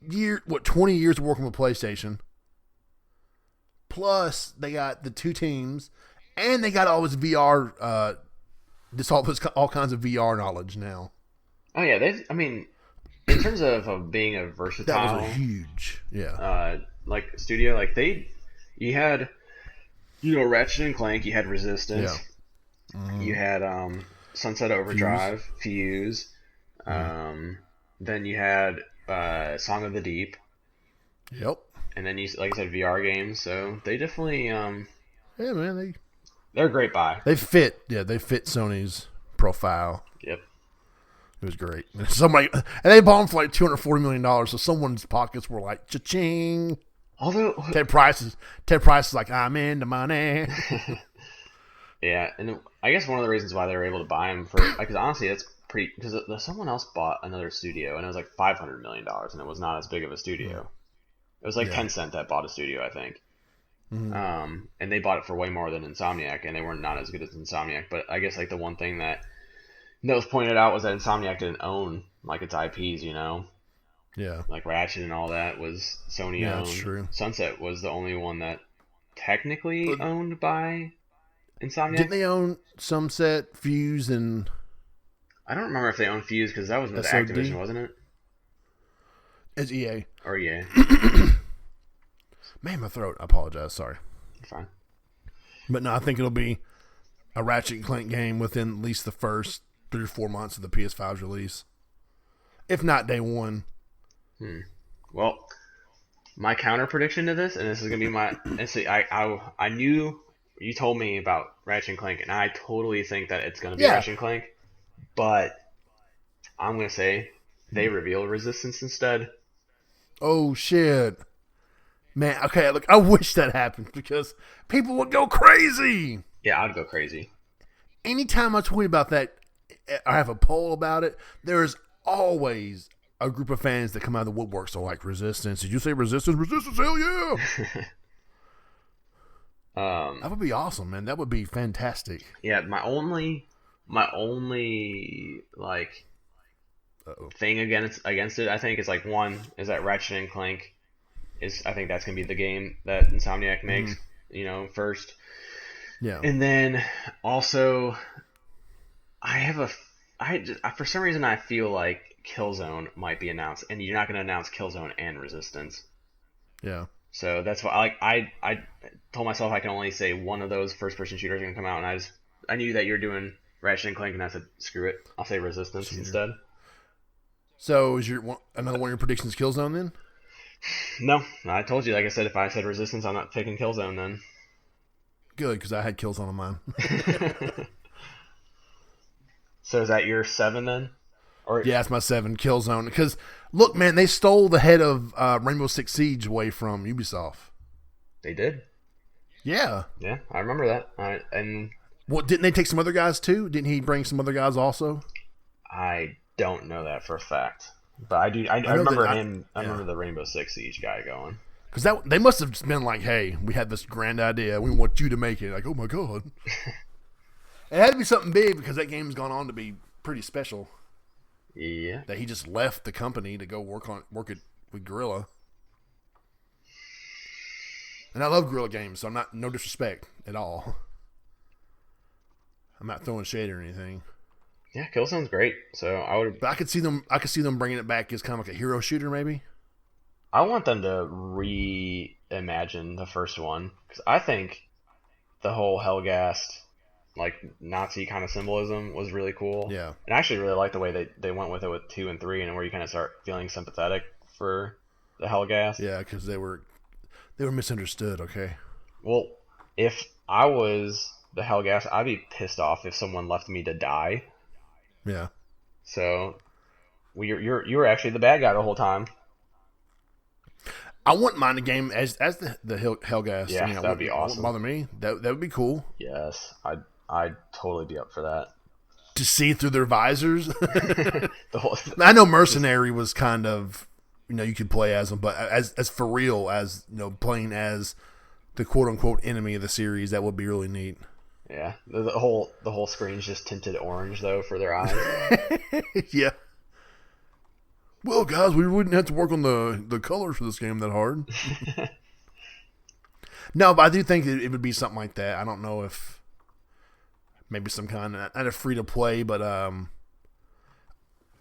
20 years of working with PlayStation. Plus, they got the 2 teams. And they got all this VR, all kinds of VR knowledge now. Oh, yeah. I mean, in terms of being a versatile... That was a huge, yeah. Like, studio, like, you had, Ratchet and Clank, you had Resistance, you had Sunset Overdrive, Fuse, then you had Song of the Deep. Yep. And then like I said, VR games. So they definitely Yeah, man, they're a great buy. They fit Sony's profile. Yep. It was great. And they bought them for like $240 million. So someone's pockets were like, cha-ching. Although Ted Price is like, I'm in the money. Yeah, and I guess one of the reasons why they were able to buy them for, because honestly, that's pretty. Because someone else bought another studio, and it was like $500 million, and it was not as big of a studio. It was like Tencent that bought a studio, I think. Mm-hmm. And they bought it for way more than Insomniac, and they were not as good as Insomniac. But I guess like the one thing that was pointed out was that Insomniac didn't own like its IPs, you know. Yeah. Like Ratchet and all that was Sony owned. Yeah, that's true. Sunset was the only one that technically owned by Insomniac. Didn't they own Sunset, Fuse, and... I don't remember if they owned Fuse, because that was with Activision, wasn't it? It's EA. Or EA. Man, my throat. I apologize. Sorry. You're fine. But no, I think it'll be a Ratchet & Clank game within at least the first 3 or 4 months of the PS5's release. If not day one. Well, my counter prediction to this, and this is going to be my... I knew... You told me about Ratchet & Clank, and I totally think that it's going to be Ratchet & Clank. But I'm going to say they reveal Resistance instead. Oh, shit. Man, okay, look, I wish that happened because people would go crazy. Yeah, I'd go crazy. Anytime I tweet about that, I have a poll about it, there's always a group of fans that come out of the woodwork. So, like, Resistance. Did you say Resistance? Resistance, hell yeah. That would be awesome, man. That would be fantastic. Yeah, my only like thing against it, I think, is like one is that Ratchet and Clank I think that's gonna be the game that Insomniac makes, first. Yeah. And then also, for some reason I feel like Killzone might be announced, and you're not gonna announce Killzone and Resistance. Yeah. So that's why I told myself I can only say one of those first-person shooters are going to come out, and I knew that you're doing Ratchet and Clank, and I said, screw it. I'll say Resistance instead. So is another one of your predictions Killzone then? No. I told you, like I said, if I said Resistance, I'm not picking Killzone then. Good, because I had Killzone on mine. So is that your 7 then? Yeah, it's my 7, Killzone. Because, look, man, they stole the head of Rainbow Six Siege away from Ubisoft. They did? Yeah. Yeah, I remember that. And didn't they take some other guys, too? Didn't he bring some other guys also? I don't know that for a fact. But I do. I remember him. I remember the Rainbow Six Siege guy going. Because they must have been like, hey, we had this grand idea. We want you to make it. Like, oh, my God. It had to be something big because that game's gone on to be pretty special. Yeah. That he just left the company to go work it with Guerrilla. And I love Guerrilla games, so I'm not, no disrespect at all. I'm not throwing shade or anything. Yeah, Killzone's great. So I would. But I could see them bringing it back as kind of like a hero shooter, maybe. I want them to reimagine the first one because I think the whole Helghast, like Nazi kind of symbolism, was really cool. Yeah. And I actually really like the way they went with it with 2 and 3, and where you kind of start feeling sympathetic for the Helghast. Yeah, because they were misunderstood. Okay. Well, if I was the Helghast, I'd be pissed off if someone left me to die. Yeah. So, you were actually the bad guy the whole time. I wouldn't mind the game as the Helghast. Yeah, that'd be awesome. Wouldn't bother me. That would be cool. Yes, I'd totally be up for that. To see through their visors. I know Mercenary was kind of, you could play as them, but as for real as playing as the quote unquote enemy of the series, that would be really neat. Yeah, the whole screen's just tinted orange though for their eyes. Yeah. Well, guys, we wouldn't have to work on the colors for this game that hard. No, but I do think it would be something like that. I don't know if maybe some kind of, not a free-to-play, but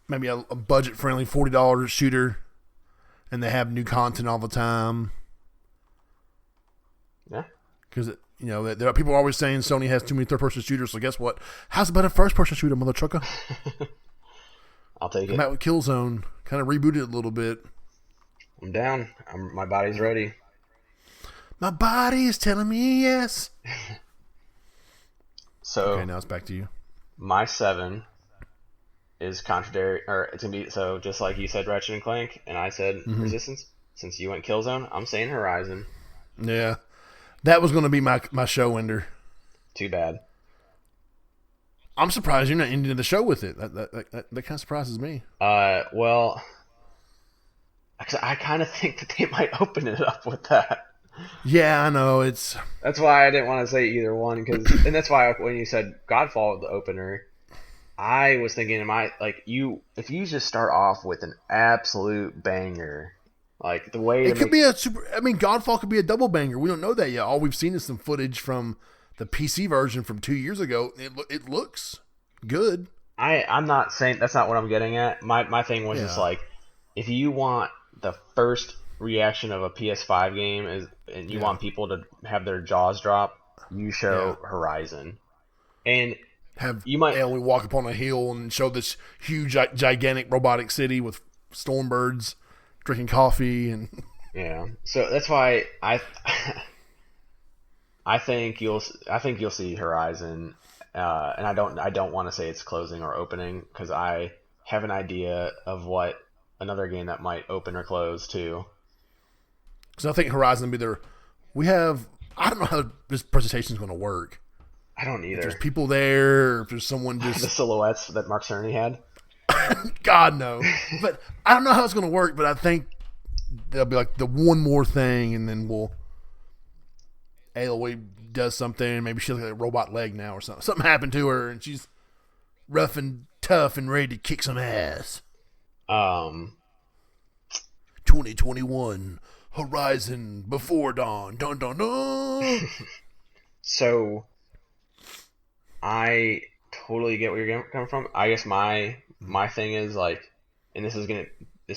maybe a budget-friendly $40 shooter, and they have new content all the time. Yeah. Because, there are people are always saying Sony has too many third-person shooters, so guess what? How's about a first-person shooter, mother trucker? I'll take Come it. out with Killzone. Kind of rebooted it a little bit. I'm down. My body's ready. My body is telling me yes. So okay, now it's back to you. My 7 is contradictory, or it's gonna be so just like you said, Ratchet and Clank, and I said Resistance. Since you went Killzone, I'm saying Horizon. Yeah, that was gonna be my show ender. Too bad. I'm surprised you're not ending the show with it. That kind of surprises me. Well, I kind of think that they might open it up with that. Yeah, I know That's why I didn't want to say either one, and that's why when you said Godfall the opener, I was thinking, if you just start off with an absolute banger, like the way it could be a super. I mean, Godfall could be a double banger. We don't know that yet. All we've seen is some footage from the PC version from 2 years ago. It looks good. I'm not saying that's not what I'm getting at. My thing was just like, if you want the first reaction of a PS5 game and you want people to have their jaws drop, you show Horizon, and you might Aloy walk upon a hill and show this huge gigantic robotic city with stormbirds drinking coffee and so that's why I think you'll see Horizon, and I don't want to say it's closing or opening because I have an idea of what another game that might open or close too. Because I think Horizon will be there. I don't know how this presentation is going to work. I don't either. If there's people there, if there's someone just the silhouettes that Mark Cerny had. God no, but I don't know how it's going to work. But I think there'll be like the one more thing, and then Aloy does something. Maybe she has like a robot leg now or something. Something happened to her, and she's rough and tough and ready to kick some ass. 2021 Horizon Before Dawn. Dun dun dun. So, I totally get where you're coming from. I guess my thing is like, and this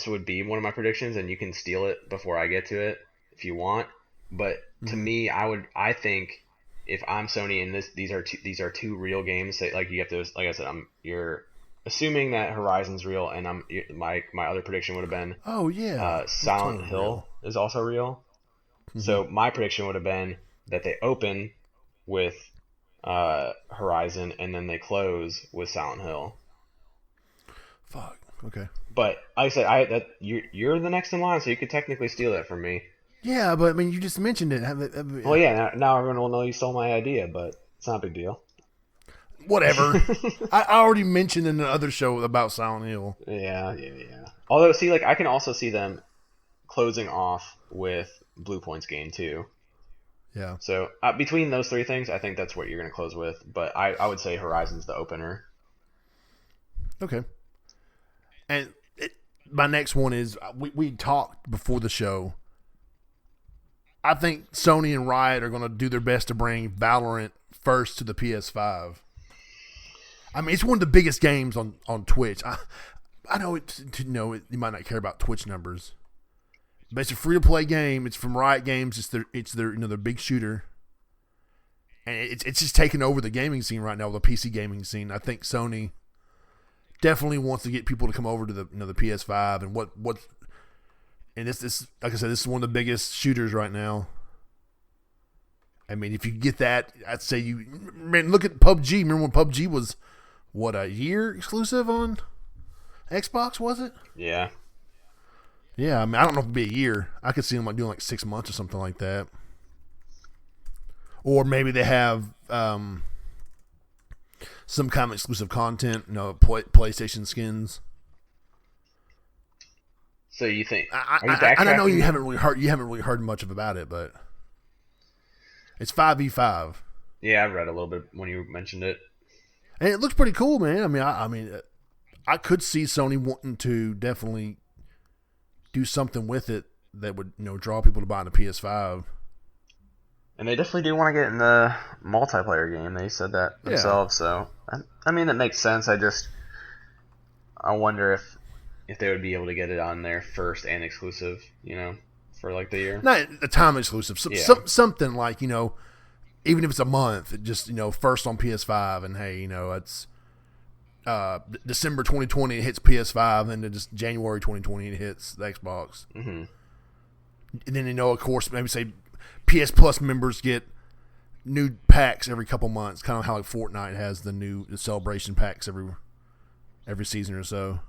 would be one of my predictions, and you can steal it before I get to it if you want. But to me, I think if I'm Sony and these are two real games, like you have to, like I said, you're assuming that Horizon's real, and my other prediction would have been Silent Hill real. Is also real. Mm-hmm. So my prediction would have been that they open with Horizon and then they close with Silent Hill. Fuck. Okay. But like I said, you're the next in line, so you could technically steal that from me. Yeah, but I mean, you just mentioned it. Well, yeah. Now everyone will know you stole my idea, but it's not a big deal. Whatever. I already mentioned in the other show about Silent Hill. Yeah. Although, see, like I can also see them closing off with Blue Point's game too. Yeah. So between those three things, I think that's what you're going to close with. But I would say Horizon's the opener. Okay. And my next one is we talked before the show. I think Sony and Riot are going to do their best to bring Valorant first to the PS5. I mean, it's one of the biggest games on Twitch. I know you might not care about Twitch numbers, but it's a free to play game. It's from Riot Games. It's their their big shooter, and it's just taking over the gaming scene right now, the PC gaming scene. I think Sony definitely wants to get people to come over to the the PS5 and and this like I said, this is one of the biggest shooters right now. I mean, if you get that, I'd say look at PUBG. Remember when PUBG was a year exclusive on Xbox, was it? Yeah. Yeah, I mean, I don't know if it'd be a year. I could see them doing like 6 months or something like that. Or maybe they have some kind of exclusive content, PlayStation skins. So you think? I know you haven't really heard much about it, but it's 5v5. Yeah, I read a little bit when you mentioned it, and it looks pretty cool, man. I mean, I could see Sony wanting to definitely do something with it that would draw people to buy the PS5. And they definitely do want to get in the multiplayer game. They said that themselves. So I mean, it makes sense. I wonder if they would be able to get it on there first and exclusive, for like the year. Not a time exclusive. Something like, even if it's a month, just, first on PS5 and hey, December 2020 it hits PS5, and then just January 2020 it hits the Xbox. Mm-hmm. And then of course, maybe say PS Plus members get new packs every couple months, kind of how like Fortnite has the celebration packs every season or so.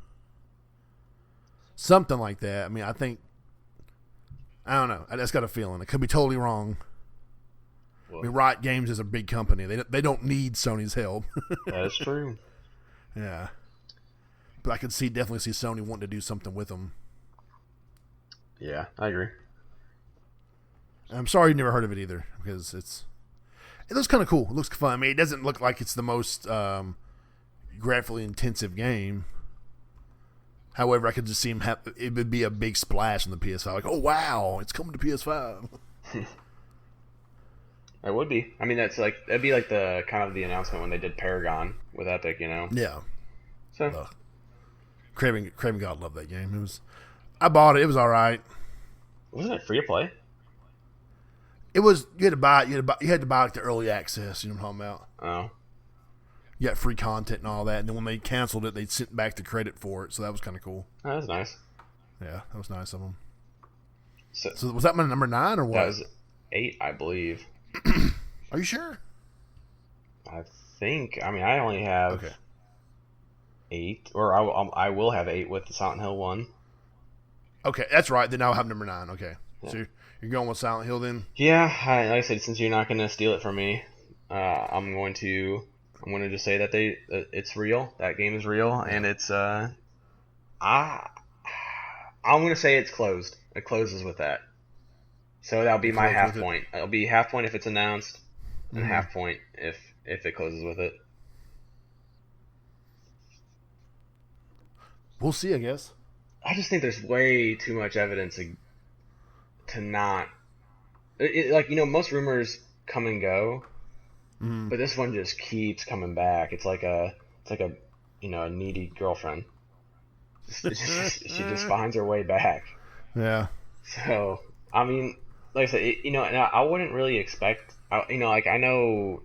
Something like that. I mean, I don't know. I just got a feeling. It could be totally wrong. Well, I mean, Riot Games is a big company. They don't need Sony's help. That's true. Yeah. But I could definitely see Sony wanting to do something with them. Yeah, I agree. I'm sorry you never heard of it either, because it looks kind of cool. It looks fun. I mean, it doesn't look like it's the most graphically intensive game. However, I could just see it would be a big splash on the PS5. Like, oh wow, it's coming to PS5. It would be. I mean, that'd be like the kind of the announcement when they did Paragon with Epic, Yeah. So, Craven God loved that game. I bought it. It was all right. Wasn't it free to play? It was. You had to buy it. You had to buy like the early access. You know what I'm talking about? Oh. You got free content and all that. And then when they canceled it, they sent back the credit for it. So that was kind of cool. Oh, that's nice. Yeah, that was nice of them. So was that my number 9 or what? That was 8, I believe. Are you sure? I think. I mean, I only have 8, or I will have 8 with the Silent Hill 1. Okay, that's right. Then I'll have number 9. Okay, yeah. So you're going with Silent Hill then? Yeah, like I said, since you're not going to steal it from me, I'm going to just say that it's real. That game is real, and it's I'm going to say it's closed. It closes with that. So that'll be my half point. It'll be half point if it's announced, and half point if it closes with it. We'll see, I guess. I just think there's way too much evidence to not. Like, most rumors come and go, but this one just keeps coming back. It's like a a needy girlfriend. She just finds her way back. Yeah. So I mean, like I said, and I wouldn't really expect. Like I know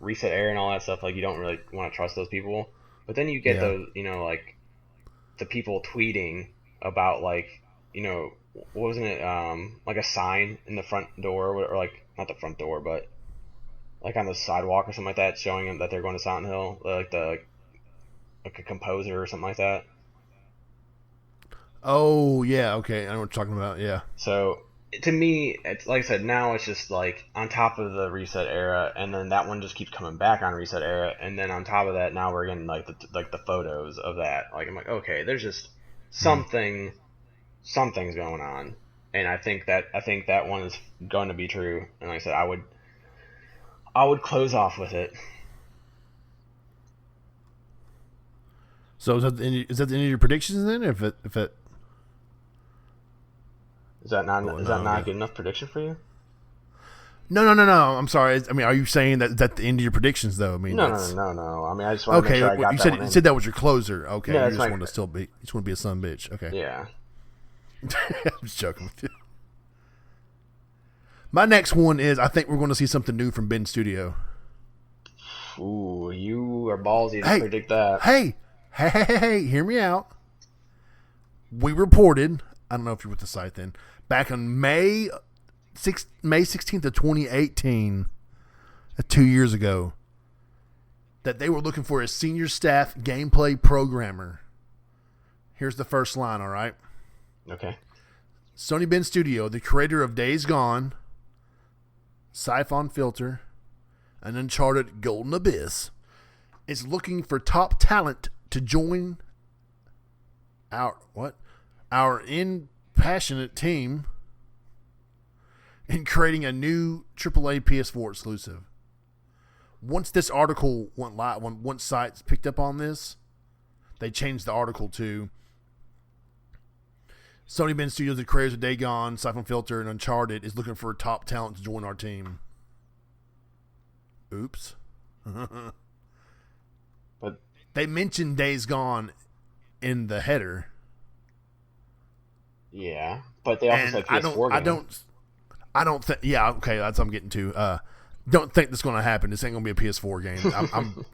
Reset Air and all that stuff. Like you don't really want to trust those people, but then you get those, like the people tweeting about like, wasn't it like a sign in the front door, or like not the front door, but like on the sidewalk or something like that, showing them that they're going to Silent Hill, like a composer or something like that. Oh yeah, okay, I know what you're talking about. Yeah. So to me, it's like I said, now it's just like on top of the Reset Era, and then that one just keeps coming back on Reset Era, and then on top of that, now we're getting like the photos of that. Like I'm like, okay, there's just something's going on, and I think that one is going to be true. And like I said, I would close off with it. So is that the end of your predictions then? If it is that not a good enough prediction for you? No. I'm sorry. I mean, are you saying that the end of your predictions though? I mean, no. I mean, I just want to make sure I got you that said one in. You said that was your closer. Okay, Yeah, you just want to be a son bitch. Okay. Yeah. I'm just joking with you. My next one is I think we're going to see something new from Ben Studio. Ooh, you are ballsy to predict that. Hey, hear me out. We reported, I don't know if you're with the site then, back on May 16th of 2018, 2 years ago, that they were looking for a senior staff gameplay programmer. Here's the first line, all right? Okay. Sony Ben Studio, the creator of Days Gone, Siphon Filter, and Uncharted Golden Abyss, is looking for top talent to join our impassionate team in creating a new AAA PS4 exclusive. Once this article went live, once sites picked up on this, they changed the article to Sony Ben Studios, the creators of Day Gone, Siphon Filter, and Uncharted, is looking for top talent to join our team. Oops. But they mentioned Days Gone in the header. Yeah, but they also said PS4 game. I don't think. Yeah, okay, that's what I'm getting to. Don't think that's going to happen. This ain't going to be a PS4 game.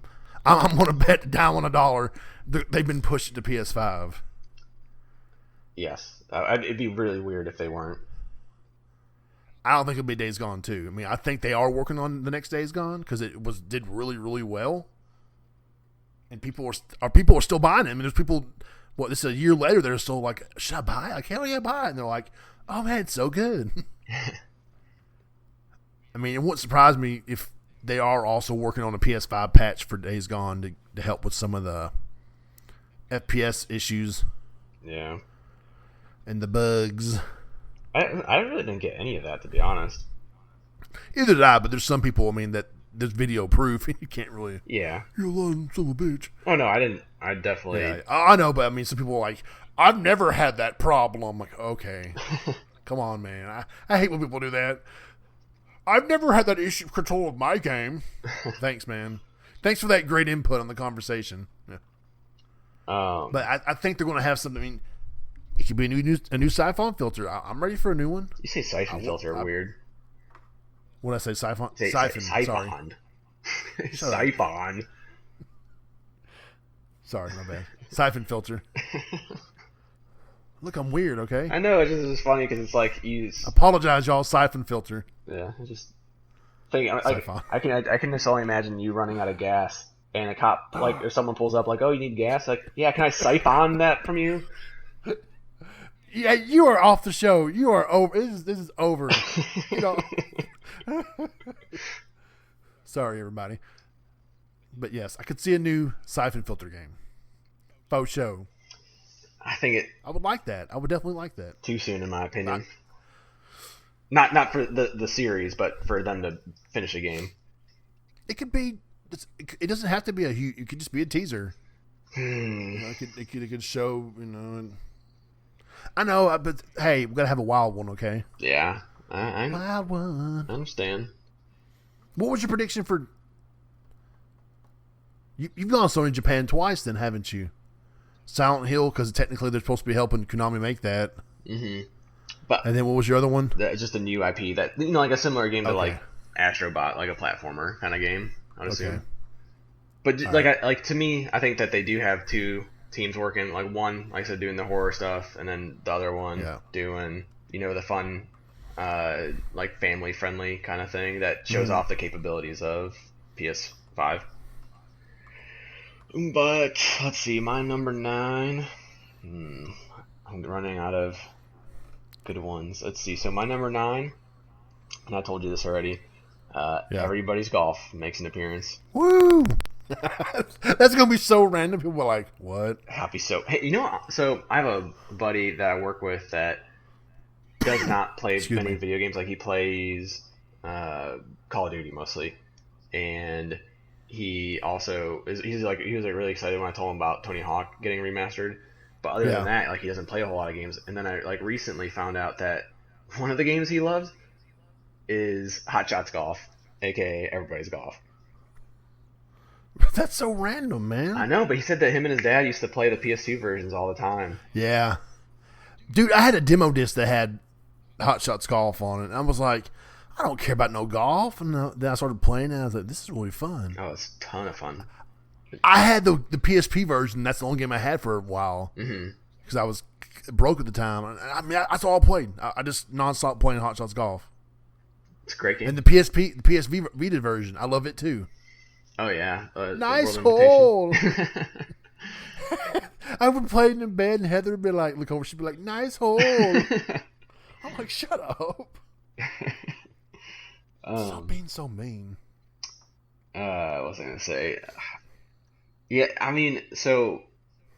I'm going to bet down on a dollar they've been pushed to PS5. Yes. It'd be really weird if they weren't. I don't think it'll be Days Gone 2. I mean, I think they are working on the next Days Gone because did really, really well. And people are still buying it. I mean, there's people, this is a year later, they're still like, should I buy it? Like, hell yeah, buy it. And they're like, oh man, it's so good. I mean, it wouldn't surprise me if they are also working on a PS5 patch for Days Gone to help with some of the FPS issues. Yeah. And the bugs. I really didn't get any of that, to be honest. Either did I, but there's some people, I mean, that there's video proof. You can't really. Yeah. You're lying, son of a bitch. Oh, no, I didn't. I definitely. Yeah, I know, but I mean, some people are like, I've never had that problem. I'm like, okay. Come on, man. I hate when people do that. I've never had that issue of control of my game. Thanks, man. Thanks for that great input on the conversation. Yeah. But I think they're going to have something. I mean, it could be a new siphon filter. I'm ready for a new one. You say siphon filter weird. What did I say? Siphon? Siphon. Sorry. Siphon. Sorry, my bad. Siphon filter. Look, I'm weird, okay? I know, it's just funny because it's like you. Apologize, y'all. Siphon filter. Yeah, I just think I can just only imagine you running out of gas and a cop if someone pulls up like, oh, you need gas? Like, yeah, can I siphon that from you? Yeah, you are off the show. You are over. This is over. You know. Sorry, everybody. But yes, I could see a new siphon filter game. Faux show. I would like that. I would definitely like that. Too soon, in my opinion. Not for the series, but for them to finish a game. It could be. It doesn't have to be a huge. It could just be a teaser. You know, it could show. You know. And I know, but hey, we gotta have a wild one, okay? Yeah, I wild one. I understand. What was your prediction for? You've gone Sony Japan twice, then, haven't you? Silent Hill, because technically they're supposed to be helping Konami make that. Mm-hmm. And then what was your other one? Just a new IP that like a similar game to like Astrobot, like a platformer kind of game. I would assume. But to me, I think that they do have two teams working. Like one, like I said, doing the horror stuff, and then the other one doing the fun, like family friendly kind of thing that shows off the capabilities of PS5. But let's see, my number 9. I'm running out of good ones. Let's see. So my number 9, and I told you this already. Everybody's Golf makes an appearance. Woo! That's gonna be so random. People are like, "What?" Happy so. Hey, so I have a buddy that I work with that does not play many video games. Like he plays Call of Duty mostly, and he also he was really excited when I told him about Tony Hawk getting remastered. But other than that, like he doesn't play a whole lot of games. And then I recently found out that one of the games he loves is Hot Shots Golf, aka Everybody's Golf. That's so random, man. I know, but he said that him and his dad used to play the PS2 versions all the time. Yeah. Dude, I had a demo disc that had Hot Shots Golf on it. And I was like, I don't care about no golf. And then I started playing it, and I was like, this is really fun. Oh, it's a ton of fun. I had the PSP version. That's the only game I had for a while. Because I was broke at the time. I mean, that's all I played. I just nonstop playing Hot Shots Golf. It's a great game. And the PS Vita version, I love it too. Oh, yeah. Nice hole. I would play it in bed, and Heather would be like, look over, she'd be like, nice hole. I'm like, shut up. Stop being so mean. What was I going to say? Yeah, I mean, so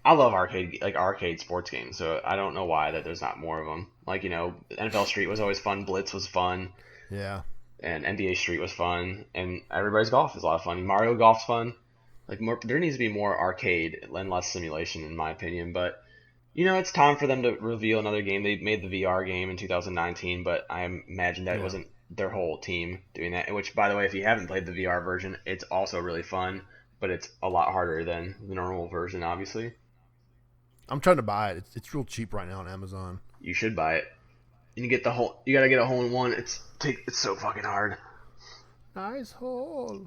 I love arcade sports games, so I don't know why that there's not more of them. Like, NFL Street was always fun, Blitz was fun. Yeah. And NBA Street was fun, and Everybody's Golf is a lot of fun. Mario Golf's fun. Like, there needs to be more arcade and less simulation, in my opinion. But it's time for them to reveal another game. They made the VR game in 2019, but I imagine that wasn't their whole team doing that. Which, by the way, if you haven't played the VR version, it's also really fun, but it's a lot harder than the normal version, obviously. I'm trying to buy it. It's real cheap right now on Amazon. You should buy it. And you gotta get a hole in one. It's so fucking hard. Nice hole.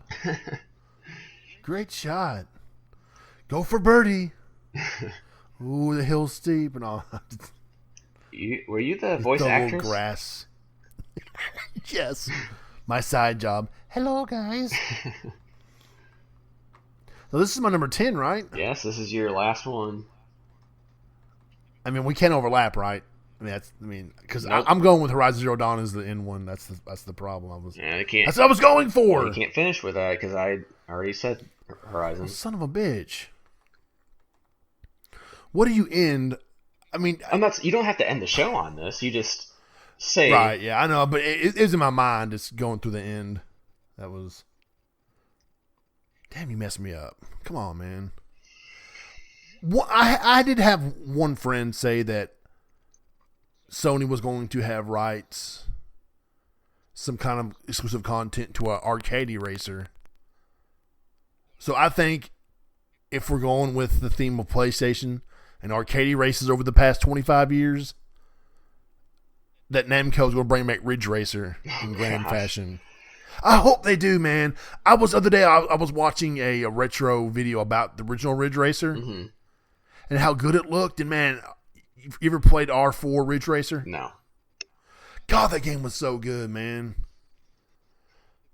Great shot. Go for birdie. Ooh, the hill's steep and all. Were you the voice the actress? Little grass. Yes. My side job. Hello, guys. So this is my number 10, right? Yes, this is your last one. I mean, we can't overlap, right? Because Nope. I'm going with Horizon Zero Dawn as the end one. That's the problem. Yeah, I can't. That's what I was going for. You can't finish with that because I already said Horizon. Son of a bitch. What do you end? I mean, You don't have to end the show on this. You just say. Right? Yeah, I know, but it was in my mind just going through the end. That was. Damn, you messed me up. Come on, man. I did have one friend say that Sony was going to have rights, some kind of exclusive content to an arcade racer. So I think if we're going with the theme of PlayStation and arcade races over the past 25 years, that Namco's going to bring back Ridge Racer in grand fashion. I hope they do, man. The other day I was watching a retro video about the original Ridge Racer and how good it looked. And man, you ever played R4 Ridge Racer? No. God, that game was so good, man.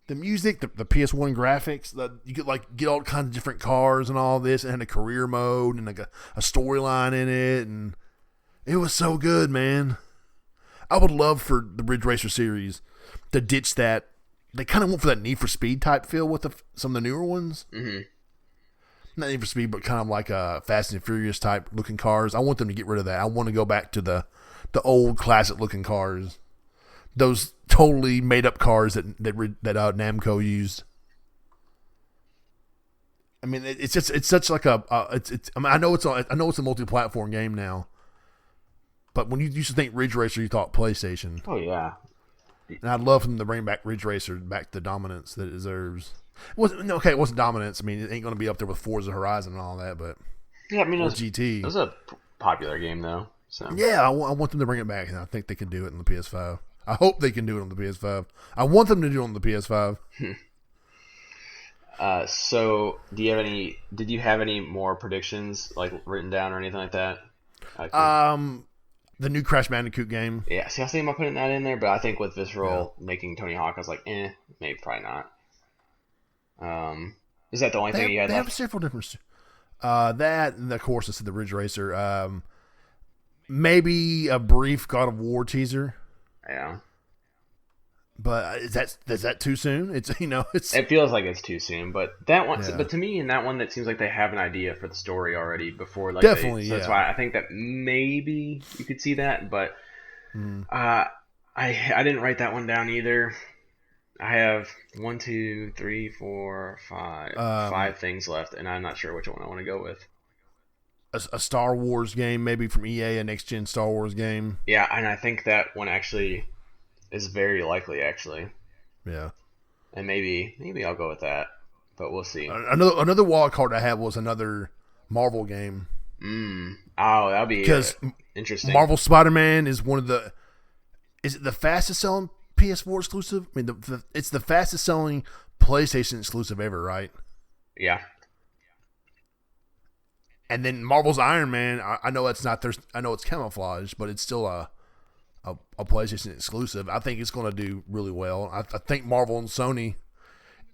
The music, the PS1 graphics, you could get all kinds of different cars and all this, and had a career mode and like a storyline in it, and it was so good, man. I would love for the Ridge Racer series to ditch that. They kind of went for that Need for Speed type feel with some of the newer ones. Mm-hmm. Not Need for Speed, but kind of like a Fast and Furious type looking cars. I want them to get rid of that. I want to go back to the old classic looking cars. Those totally made up cars that Namco used. I mean, it's such like I know it's a multi-platform game now, but when you used to think Ridge Racer, you thought PlayStation. Oh yeah. And I'd love for them to bring back Ridge Racer back to the dominance that it deserves. It wasn't dominance. I mean, it ain't going to be up there with Forza Horizon and all that, but yeah, I mean, or GT. It was a popular game though. So yeah, I want them to bring it back, and I think they can do it on the PS5. I hope they can do it on the PS5. I want them to do it on the PS5. So did you have any more predictions written down or anything like that? The new Crash Bandicoot game. Yeah, see, I was thinking about putting that in there, but I think with Visceral making Tony Hawk, I was like, maybe probably not. Is that the only thing you had left? They have several different. That, and of course, it's the Ridge Racer. Maybe a brief God of War teaser. Yeah. But is that too soon? It feels like it's too soon, but that one. Yeah. But to me, in that one, that seems like they have an idea for the story already before. Definitely, that's why I think that maybe you could see that. But I didn't write that one down either. I have 1, 2, 3, 4, 5, 5 things left, and I'm not sure which one I want to go with. A Star Wars game, maybe from EA, a next-gen Star Wars game. Yeah, and I think that one actually is very likely, actually. Yeah. And maybe I'll go with that, but we'll see. Another wild card I had was another Marvel game. Oh, that'd be interesting. Marvel Spider-Man is is it the fastest selling PS4 exclusive? I mean, it's the fastest selling PlayStation exclusive ever, right? Yeah. And then Marvel's Iron Man, I know it's not I know it's camouflage, but it's still a PlayStation exclusive. I think it's going to do really well. I think Marvel and Sony,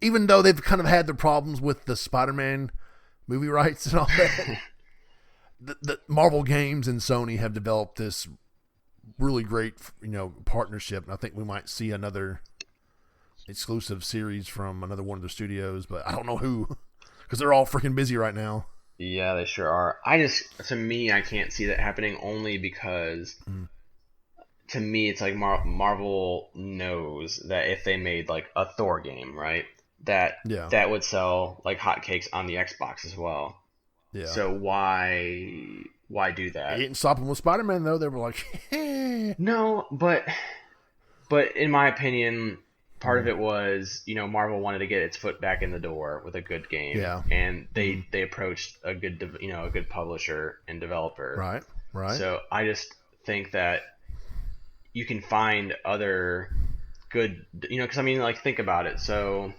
even though they've kind of had their problems with the Spider-Man movie rights and all that, the Marvel games and Sony have developed this really great, partnership. And I think we might see another exclusive series from another one of their studios, but I don't know who, because they're all freaking busy right now. Yeah, they sure are. To me, I can't see that happening only because to me, it's like Marvel knows that if they made a Thor game, right, that would sell like hotcakes on the Xbox as well. Yeah. So why do that? They didn't stop them with Spider-Man though. They were like, no, but in my opinion, part of it was, Marvel wanted to get its foot back in the door with a good game. Yeah. And they approached a good, a good publisher and developer. Right. Right. So I just think that you can find other good, because think about it. So,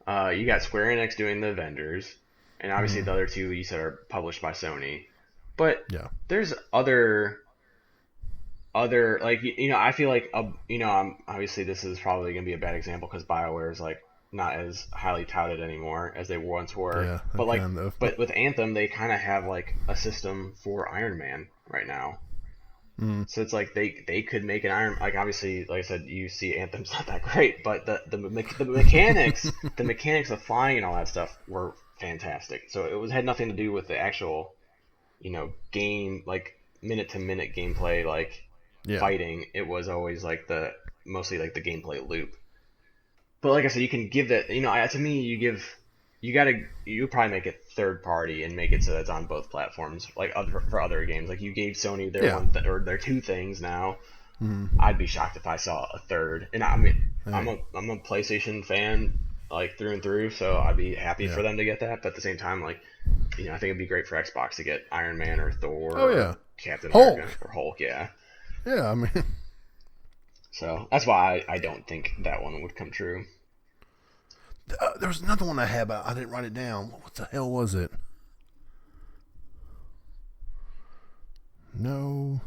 You got Square Enix doing the vendors, and obviously the other two you said are published by Sony. But Yeah. there's other like I feel like I'm obviously this is probably gonna be a bad example because BioWare is like not as highly touted anymore as they once were. Yeah. But like Kind of. but with Anthem they kind of have like a system for Iron Man right now. So it's like they could make an Iron, like obviously like I said you see Anthem's not that great, but the mechanics of flying and all that stuff were fantastic. So it had nothing to do with the actual game, like minute to minute gameplay, like Yeah. fighting. It was always like mostly like the gameplay loop. But like I said, you can give that, to me, you probably make it third party and make it so it's on both platforms, like for other games. Like you gave Sony their or their two things now. I'd be shocked if I saw a third. And I mean, I'm a PlayStation fan, like through and through, so I'd be happy for them to get that. But at the same time, like, I think it'd be great for Xbox to get Iron Man or Thor or Captain America or Hulk, Yeah, I mean. So that's why I don't think that one would come true. There was another one I had, but I didn't write it down. What the hell was it? No.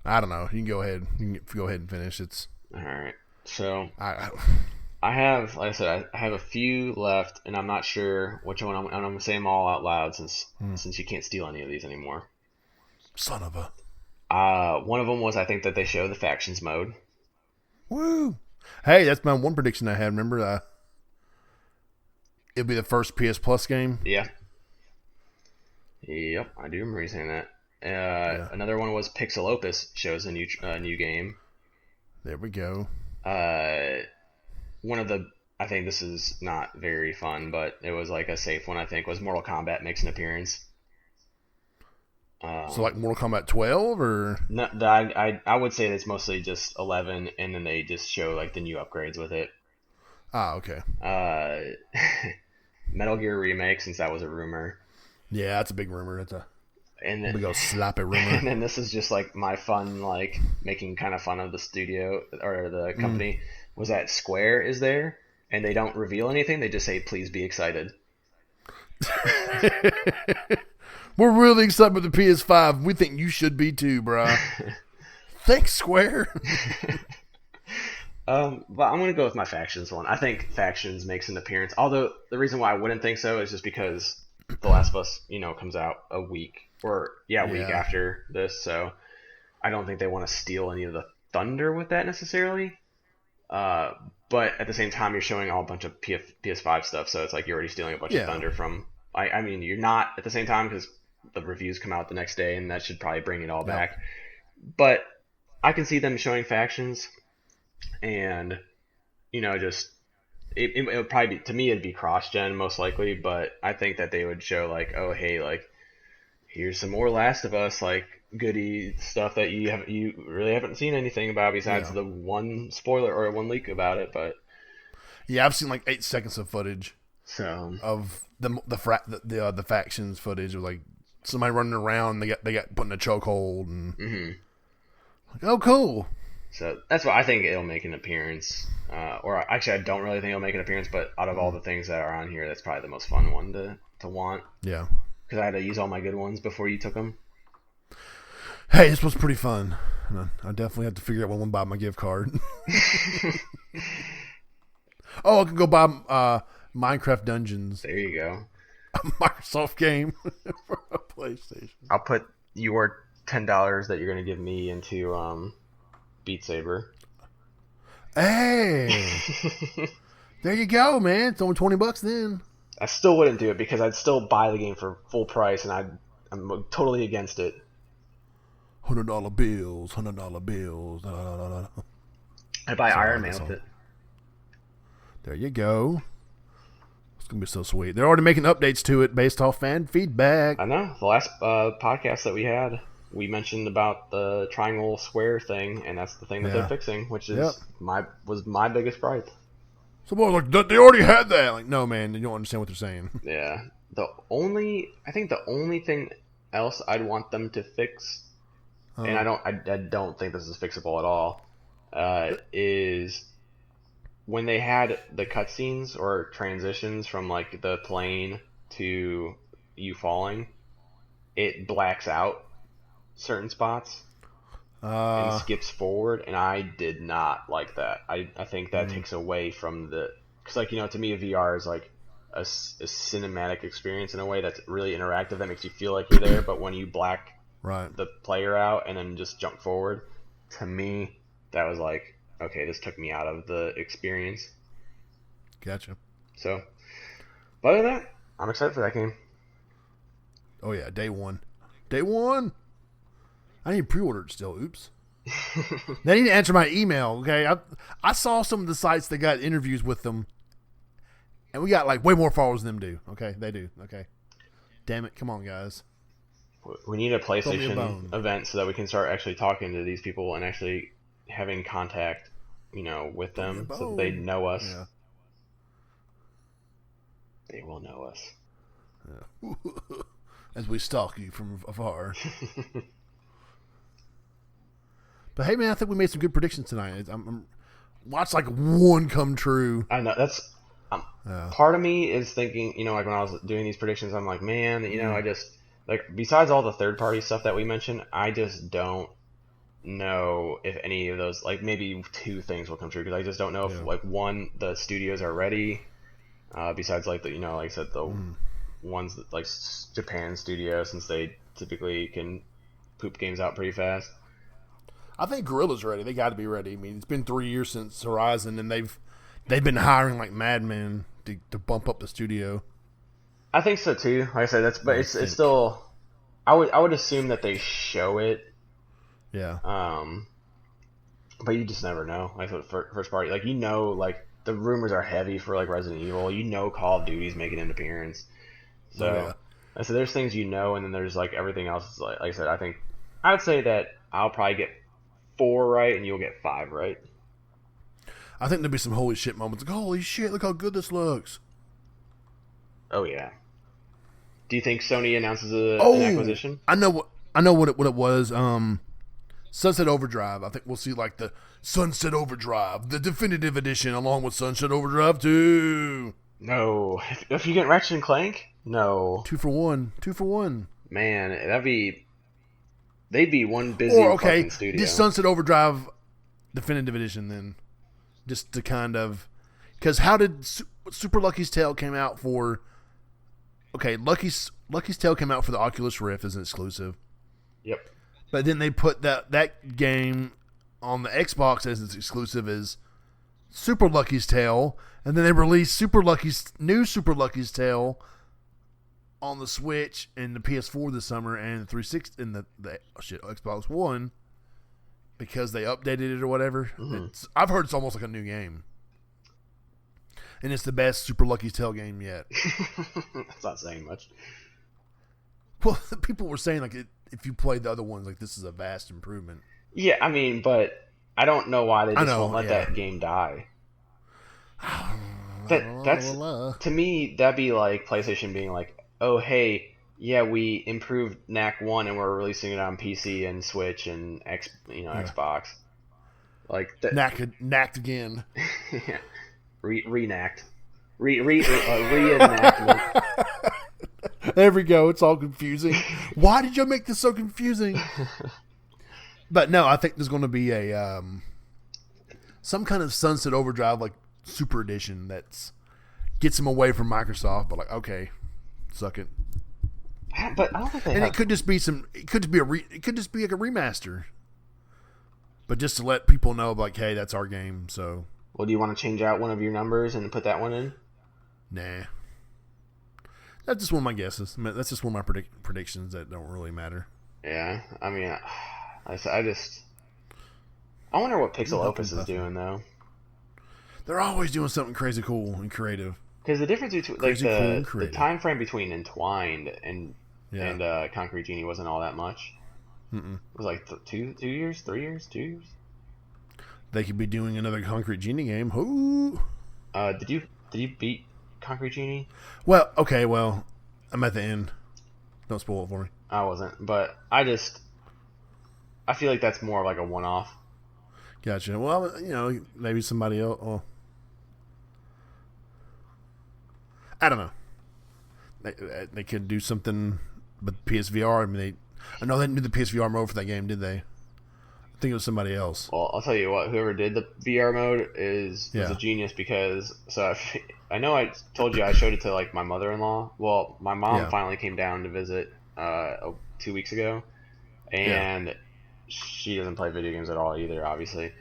I don't know. You can go ahead. You can go ahead and finish. It's all right. So I have, like I said, I have a few left, and I'm not sure which one. I'm going to say them all out loud since you can't steal any of these anymore. Son of a. One of them was I think that they show the factions mode. Woo! Hey, that's my one prediction I had. Remember, it'll be the first PS Plus game. Yeah. Yep, I do remember you saying that. Another one was Pixel Opus shows a new game. There we go. One of the, I think this is not very fun, but it was like a safe one. I think was Mortal Kombat makes an appearance. So like Mortal Kombat 12 or no? I would say it's mostly just 11, and then they just show like the new upgrades with it. Okay. Metal Gear Remake, since that was a rumor. Yeah, that's a big rumor. That's a big old sloppy rumor. And then this is just like my fun, like making kind of fun of the studio or the company. Was that Square is there, and they don't reveal anything. They just say, "Please be excited." We're really excited with the PS5. We think you should be too, bro. Thanks, Square. But I'm gonna go with my Factions one. I think Factions makes an appearance. Although the reason why I wouldn't think so is just because The Last of Us, comes out a week week after this. So I don't think they want to steal any of the thunder with that necessarily. But at the same time, you're showing all a bunch of PS5 stuff, so it's like you're already stealing a bunch of thunder from. I mean, you're not at the same time because the reviews come out the next day, and that should probably bring it all back. But I can see them showing Factions, and just it would probably be, to me it'd be cross-gen most likely. But I think that they would show like, oh hey, like here's some more Last of Us like goody stuff that you really haven't seen anything about besides the one spoiler or one leak about it. But yeah, I've seen like 8 seconds of footage of the Factions footage of like somebody running around. They got put in a chokehold and like, oh cool. So that's why I think it'll make an appearance. Or actually, I don't really think it'll make an appearance. But out of all the things that are on here, that's probably the most fun one to want. Yeah. Because I had to use all my good ones before you took them. Hey, this was pretty fun. I definitely have to figure out when I'm buy my gift card. I can go buy Minecraft Dungeons. There you go. A Microsoft game for a PlayStation. I'll put your $10 that you're going to give me into Beat Saber. Hey! There you go, man. It's only $20 then. I still wouldn't do it because I'd still buy the game for full price, and I'm totally against it. $100 bills, $100 bills. I'd buy Iron Man with it. There you go. It's gonna be so sweet. They're already making updates to it based off fan feedback. I know. The last podcast that we had, we mentioned about the triangle square thing, and that's the thing that they're fixing, which is my biggest gripe. Someone was like, they already had that. Like, no, man, you don't understand what they're saying. Yeah. I think the only thing else I'd want them to fix, and I don't think this is fixable at all, is when they had the cutscenes or transitions from like the plane to you falling, it blacks out certain spots and skips forward, and I did not like that. I think that takes away from the, because like, you know, to me VR is like a cinematic experience in a way that's really interactive, that makes you feel like you're there, but when you black the player out and then just jump forward, to me that was like, okay, this took me out of the experience. Gotcha. So, but other than that, I'm excited for that game. Oh yeah, day one. I need to pre-order it still. Oops. They need to answer my email. Okay, I saw some of the sites that got interviews with them, and we got like way more followers than them do. Okay, they do. Okay, damn it, come on, guys. We need a PlayStation event so that we can start actually talking to these people and actually having contact, you know, with them, so that they know us. Yeah. They will know us. Yeah. As we stalk you from afar. But hey, man, I think we made some good predictions tonight. I'm watch like one come true. I know that's. Part of me is thinking, you know, like when I was doing these predictions, I'm like, man, you know, I just like, besides all the third party stuff that we mentioned, I just don't know if any of those, like maybe two things will come true, because I just don't know if like one, the studios are ready. Besides like the, you know, like I said, the ones that like Japan studio, since they typically can poop games out pretty fast. I think Guerrilla's ready. They got to be ready. I mean, it's been 3 years since Horizon, and they've been hiring like madmen to bump up the studio. I think so too. Like I said, it's still. I would assume that they show it. Yeah. But you just never know. Like first party, like, you know, like the rumors are heavy for like Resident Evil. You know, Call of Duty's making an appearance. So so there's things, you know, and then there's like everything else. Like I said, I would say that I'll probably get 4 right, and you'll get 5 right. I think there'll be some holy shit moments. Like, holy shit, look how good this looks. Oh yeah. Do you think Sony announces an acquisition? I know what it was. Sunset Overdrive. I think we'll see like the Sunset Overdrive, the definitive edition, along with Sunset Overdrive 2. No. If you get Ratchet and Clank? No. 2 for 1. 2 for 1. Man, they'd be one busy fucking studio. This Sunset Overdrive definitive edition then. Just to kind of, because how did Super Lucky's Tale came out for? Okay, Lucky's Tale came out for the Oculus Rift as an exclusive. Yep. But then they put that game on the Xbox as its exclusive as Super Lucky's Tale, and then they released new Super Lucky's Tale on the Switch and the PS4 this summer, and the 360 and the Xbox One. Because they updated it or whatever. I've heard it's almost like a new game. And it's the best Super Lucky's Tale game yet. That's not saying much. Well, people were saying, like, if you played the other ones, like, this is a vast improvement. Yeah, I mean, but I don't know why they just won't let that game die. That's to me, that'd be like PlayStation being like, oh, hey, yeah, we improved NAC 1 and we're releasing it on PC and Switch and Xbox. Like that. NAC'd again. Yeah. Reenactment. Reenactment. There we go. It's all confusing. Why did you make this so confusing? But no, I think there's going to be a some kind of Sunset Overdrive like Super Edition that's gets them away from Microsoft. But like, okay, suck it. But I don't think it could just be it could just be like a remaster. But just to let people know, like, hey, that's our game. So, well, do you want to change out one of your numbers and put that one in? Nah, that's just one of my guesses. I mean, that's just one of my predictions that don't really matter. Yeah, I mean, I wonder what Pixel Opus is doing though. They're always doing something crazy, cool, and creative. Because the difference between the time frame between Entwined and Concrete Genie wasn't all that much. Mm-mm. It was like 2 years, 3 years, 2 years. They could be doing another Concrete Genie game. Ooh. Did you beat Concrete Genie? Well, okay, I'm at the end. Don't spoil it for me. I wasn't, but I feel like that's more like a one-off. Gotcha. Well, maybe somebody else. Oh. I don't know. They could do something, but PSVR. I mean, I know they did the PSVR mode for that game, did they? I think it was somebody else. Well, I'll tell you what. Whoever did the VR mode was a genius because I know I told you I showed it to like my mother-in-law. Well, my mom finally came down to visit 2 weeks ago, and she doesn't play video games at all either, obviously.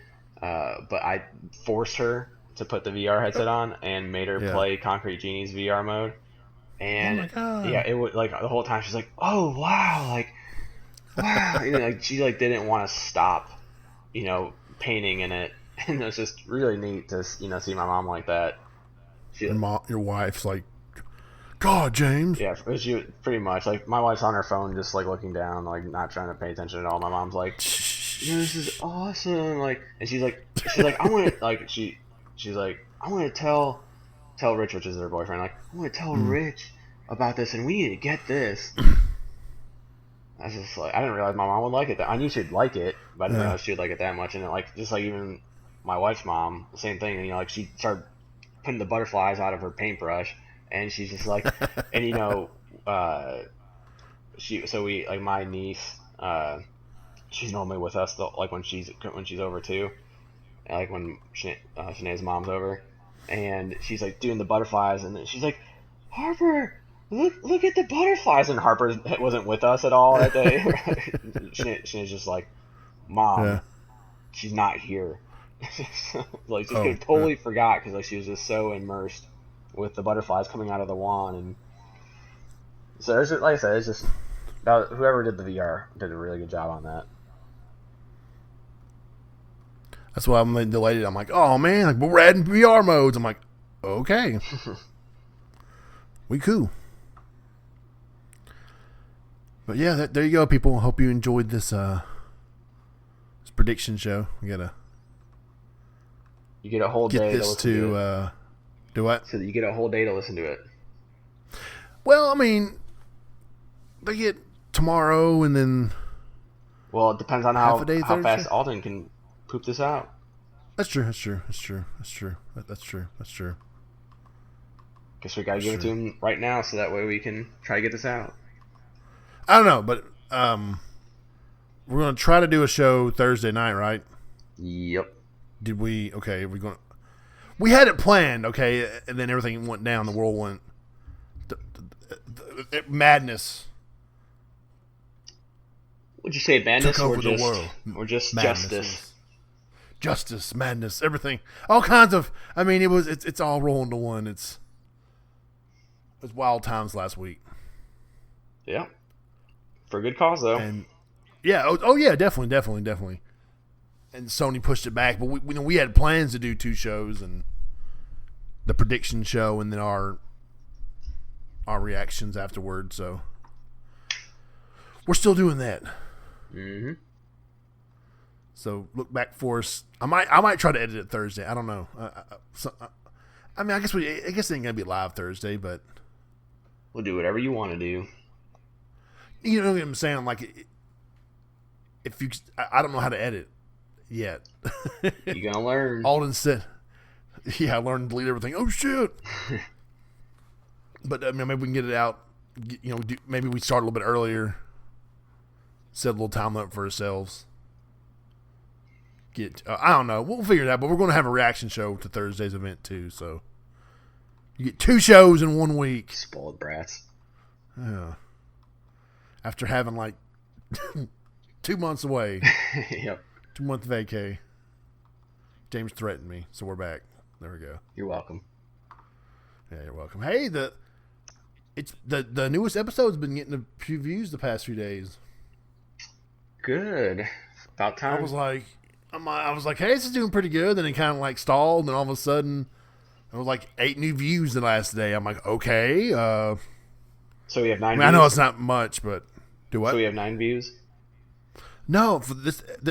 But I forced her to put the VR headset on and made her play Concrete Genie's VR mode. And it was like the whole time she's like, "Oh wow, like wow," like she like didn't want to stop, painting in it, and it was just really neat to see my mom like that. Your wife's like, "God, James." Yeah, she pretty much like my wife's on her phone just like looking down, like not trying to pay attention at all. My mom's like, "This is awesome," like, and she's like, "I want to like she's like, I want to tell Rich, which is her boyfriend, like, I want to tell Rich about this, and we need to get this." I was just like, I didn't realize my mom would like it. I knew she'd like it, but I didn't realize she'd like it that much. And it, like, just like even my wife's mom, the same thing. And like she started putting the butterflies out of her paintbrush, and she's just like, and my niece, she's normally with us though, like when she's over too, like when Shanae's mom's over. And she's like doing the butterflies, and then she's like, "Harper, look at the butterflies." And Harper wasn't with us at all that day. Shanae's just like, "Mom, she's not here." Like just totally forgot because like she was just so immersed with the butterflies coming out of the wand. And so it's just, like I said, it's just whoever did the VR did a really good job on that. That's why I'm delighted. I'm like, oh man, like we're adding VR modes. I'm like, okay, we cool. But yeah, there you go, people. Hope you enjoyed this prediction show. You get a whole day to listen to it. Do what? So that you get a whole day to listen to it. Well, I mean, they get tomorrow and then. Well, it depends on how fast Alden can poop this out. That's true. Guess we gotta give it to him right now, so that way we can try to get this out. I don't know, but we're gonna try to do a show Thursday night, right? Yep. Did we? Okay, we're gonna. We had it planned, okay, and then everything went down. The world went madness. Would you say madness took over the world, or just madness. Justice, madness, everything, all kinds of. I mean, it's all rolling into one. It's wild times last week. Yeah, for a good cause though. And yeah, yeah, definitely. And Sony pushed it back, but we had plans to do 2 shows, and the prediction show, and then our reactions afterwards. So we're still doing that. Mm-hmm. So look back for us. I might try to edit it Thursday. I don't know. I mean, I guess it ain't gonna be live Thursday, but we'll do whatever you want to do. You know what I'm saying? Like, if you, I don't know how to edit yet. You're gonna learn. Alden said, "Yeah, I learned to delete everything." Oh shit! But I mean, maybe we can get it out. Maybe we start a little bit earlier. Set a little time limit for ourselves. I don't know. We'll figure it out. But we're going to have a reaction show to Thursday's event too. So you get 2 shows in 1 week. Spoiled brats. Yeah. After having like 2 months away. Yep. 2-month vacay. James threatened me, so we're back. There we go. You're welcome. Yeah, you're welcome. Hey, the newest episode's been getting a few views the past few days. Good. About time. I was like, hey, this is doing pretty good. Then it kind of like stalled, and all of a sudden, there was like 8 new views the last day. I'm like, okay. So we have 9 I mean, views? I know it's not much, but do what? So we have 9 views? No, for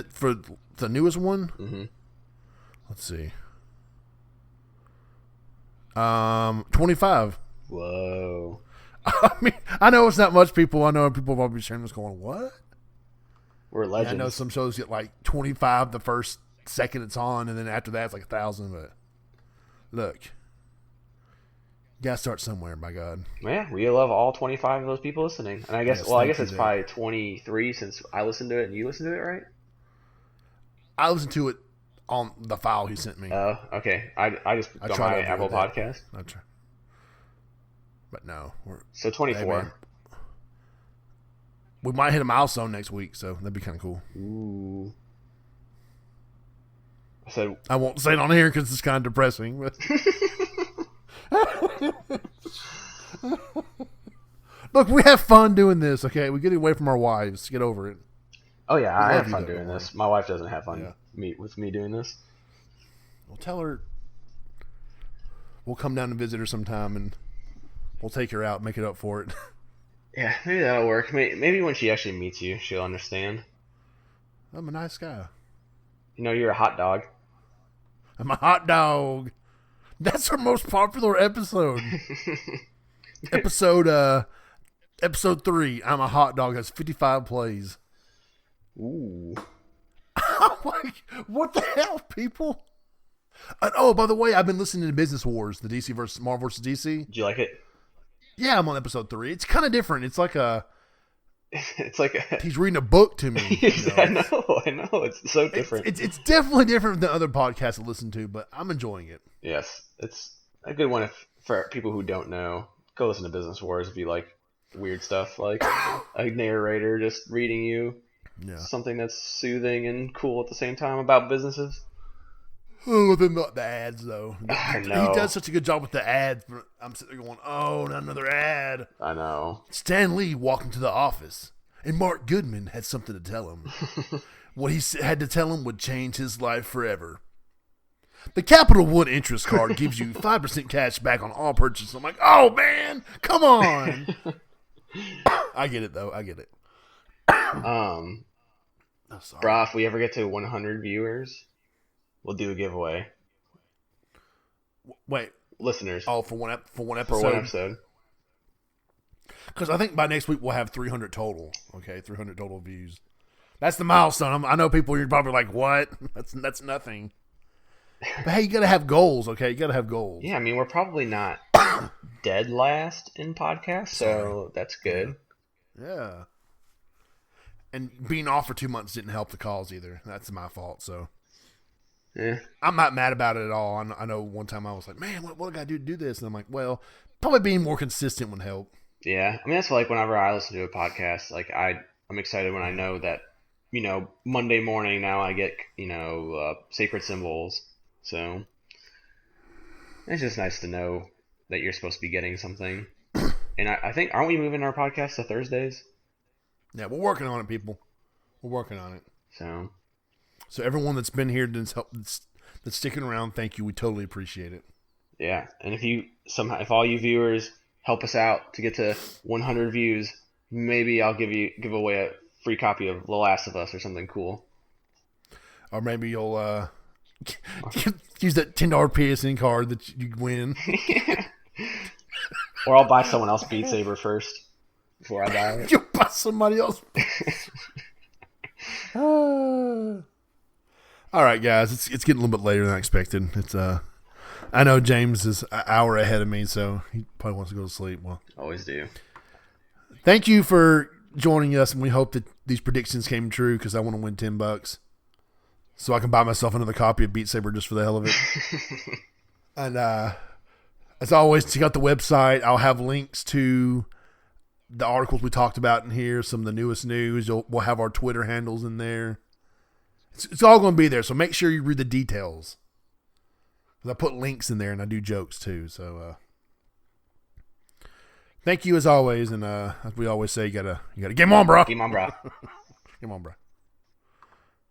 for the newest one. Mm-hmm. Let's see. 25. Whoa. I mean, I know it's not much people. I know people will be sharing this going, what? We're legends. Yeah, I know some shows get like 25 the first second it's on, and then after that it's like 1,000. But look, Gotta start somewhere, by God. Yeah, we love all 25 of those people listening. And I guess, Yes, well, I thank guess you, it's Dave. probably 23 since I listened to it and you listened to it, right? I listened to it on the file he sent me. Oh, okay. I just I got tried my to Apple avoid that. Podcast. But no. So 24. Hey, we might hit a milestone next week, so that'd be kind of cool. Ooh. I said, I won't say it on here because it's kind of depressing. But look, we have fun doing this, okay? We get away from our wives. Get over it. oh yeah, I love have you, fun though, doing don't this. My wife doesn't have fun Yeah. with me doing this. We'll tell her we'll come down and visit her sometime, and we'll take her out, make it up for it. Yeah, maybe that'll work. Maybe when she actually meets you, she'll understand. I'm a nice guy. You know, you're a hot dog. I'm a hot dog. That's our most popular episode. episode 3, I'm a hot dog, has 55 plays. Ooh. I'm like, what the hell, people? And, oh, by the way, I've been listening to Business Wars, the DC versus Marvel versus DC. Did you like it? Yeah, I'm on episode 3. It's kind of different. It's like It's like a... he's reading a book to me. I know. It's so different. It's definitely different than other podcasts I listen to, but I'm enjoying it. Yes, it's a good one for people who don't know. Go listen to Business Wars if you like weird stuff, like a narrator just reading you something that's soothing and cool at the same time about businesses. Oh, the ads, though. I know. He does such a good job with the ads. But I'm sitting there going, oh, not another ad. I know. Stan Lee walked into the office, and Mark Goodman had something to tell him. What he had to tell him would change his life forever. The Capital One interest card gives you 5% cash back on all purchases. I'm like, oh, man, come on. I get it, though. I get it. Brah, if we ever get to 100 viewers, we'll do a giveaway. Wait, listeners. Oh, for one episode. For one episode. Because I think by next week we'll have 300 total. Okay, 300 total views. That's the milestone. I know people. You're probably like, "What? That's nothing." But hey, you gotta have goals. Okay, you gotta have goals. Yeah, I mean, we're probably not dead last in podcasts, so that's good. Yeah. And being off for 2 months didn't help the cause either. That's my fault. So. Yeah. I'm not mad about it at all. I know one time I was like, man, what do I got to do to do this? And I'm like, well, probably being more consistent would help. Yeah. I mean, that's like whenever I listen to a podcast, like I'm excited when I know that, Monday morning now I get, sacred symbols. So it's just nice to know that you're supposed to be getting something. And I think, aren't we moving our podcast to Thursdays? Yeah, we're working on it, people. We're working on it. So everyone that's been here that's sticking around, thank you. We totally appreciate it. Yeah, and if all you viewers help us out to get to 100 views, maybe I'll give away a free copy of The Last of Us or something cool. Or maybe you'll use that $10 PSN card that you win. Or I'll buy someone else Beat Saber first before I buy it. You'll buy somebody else. All right, guys, it's getting a little bit later than I expected. It's I know James is an hour ahead of me, so he probably wants to go to sleep. Well, always do. Thank you for joining us, and we hope that these predictions came true because I want to win $10, so I can buy myself another copy of Beat Saber just for the hell of it. And as always, check out the website. I'll have links to the articles we talked about in here, some of the newest news. We'll have our Twitter handles in there. It's all going to be there, so make sure you read the details. I put links in there, and I do jokes too. So, thank you as always, and as we always say, you gotta game on, bro. Game on, bro. Game on, bro.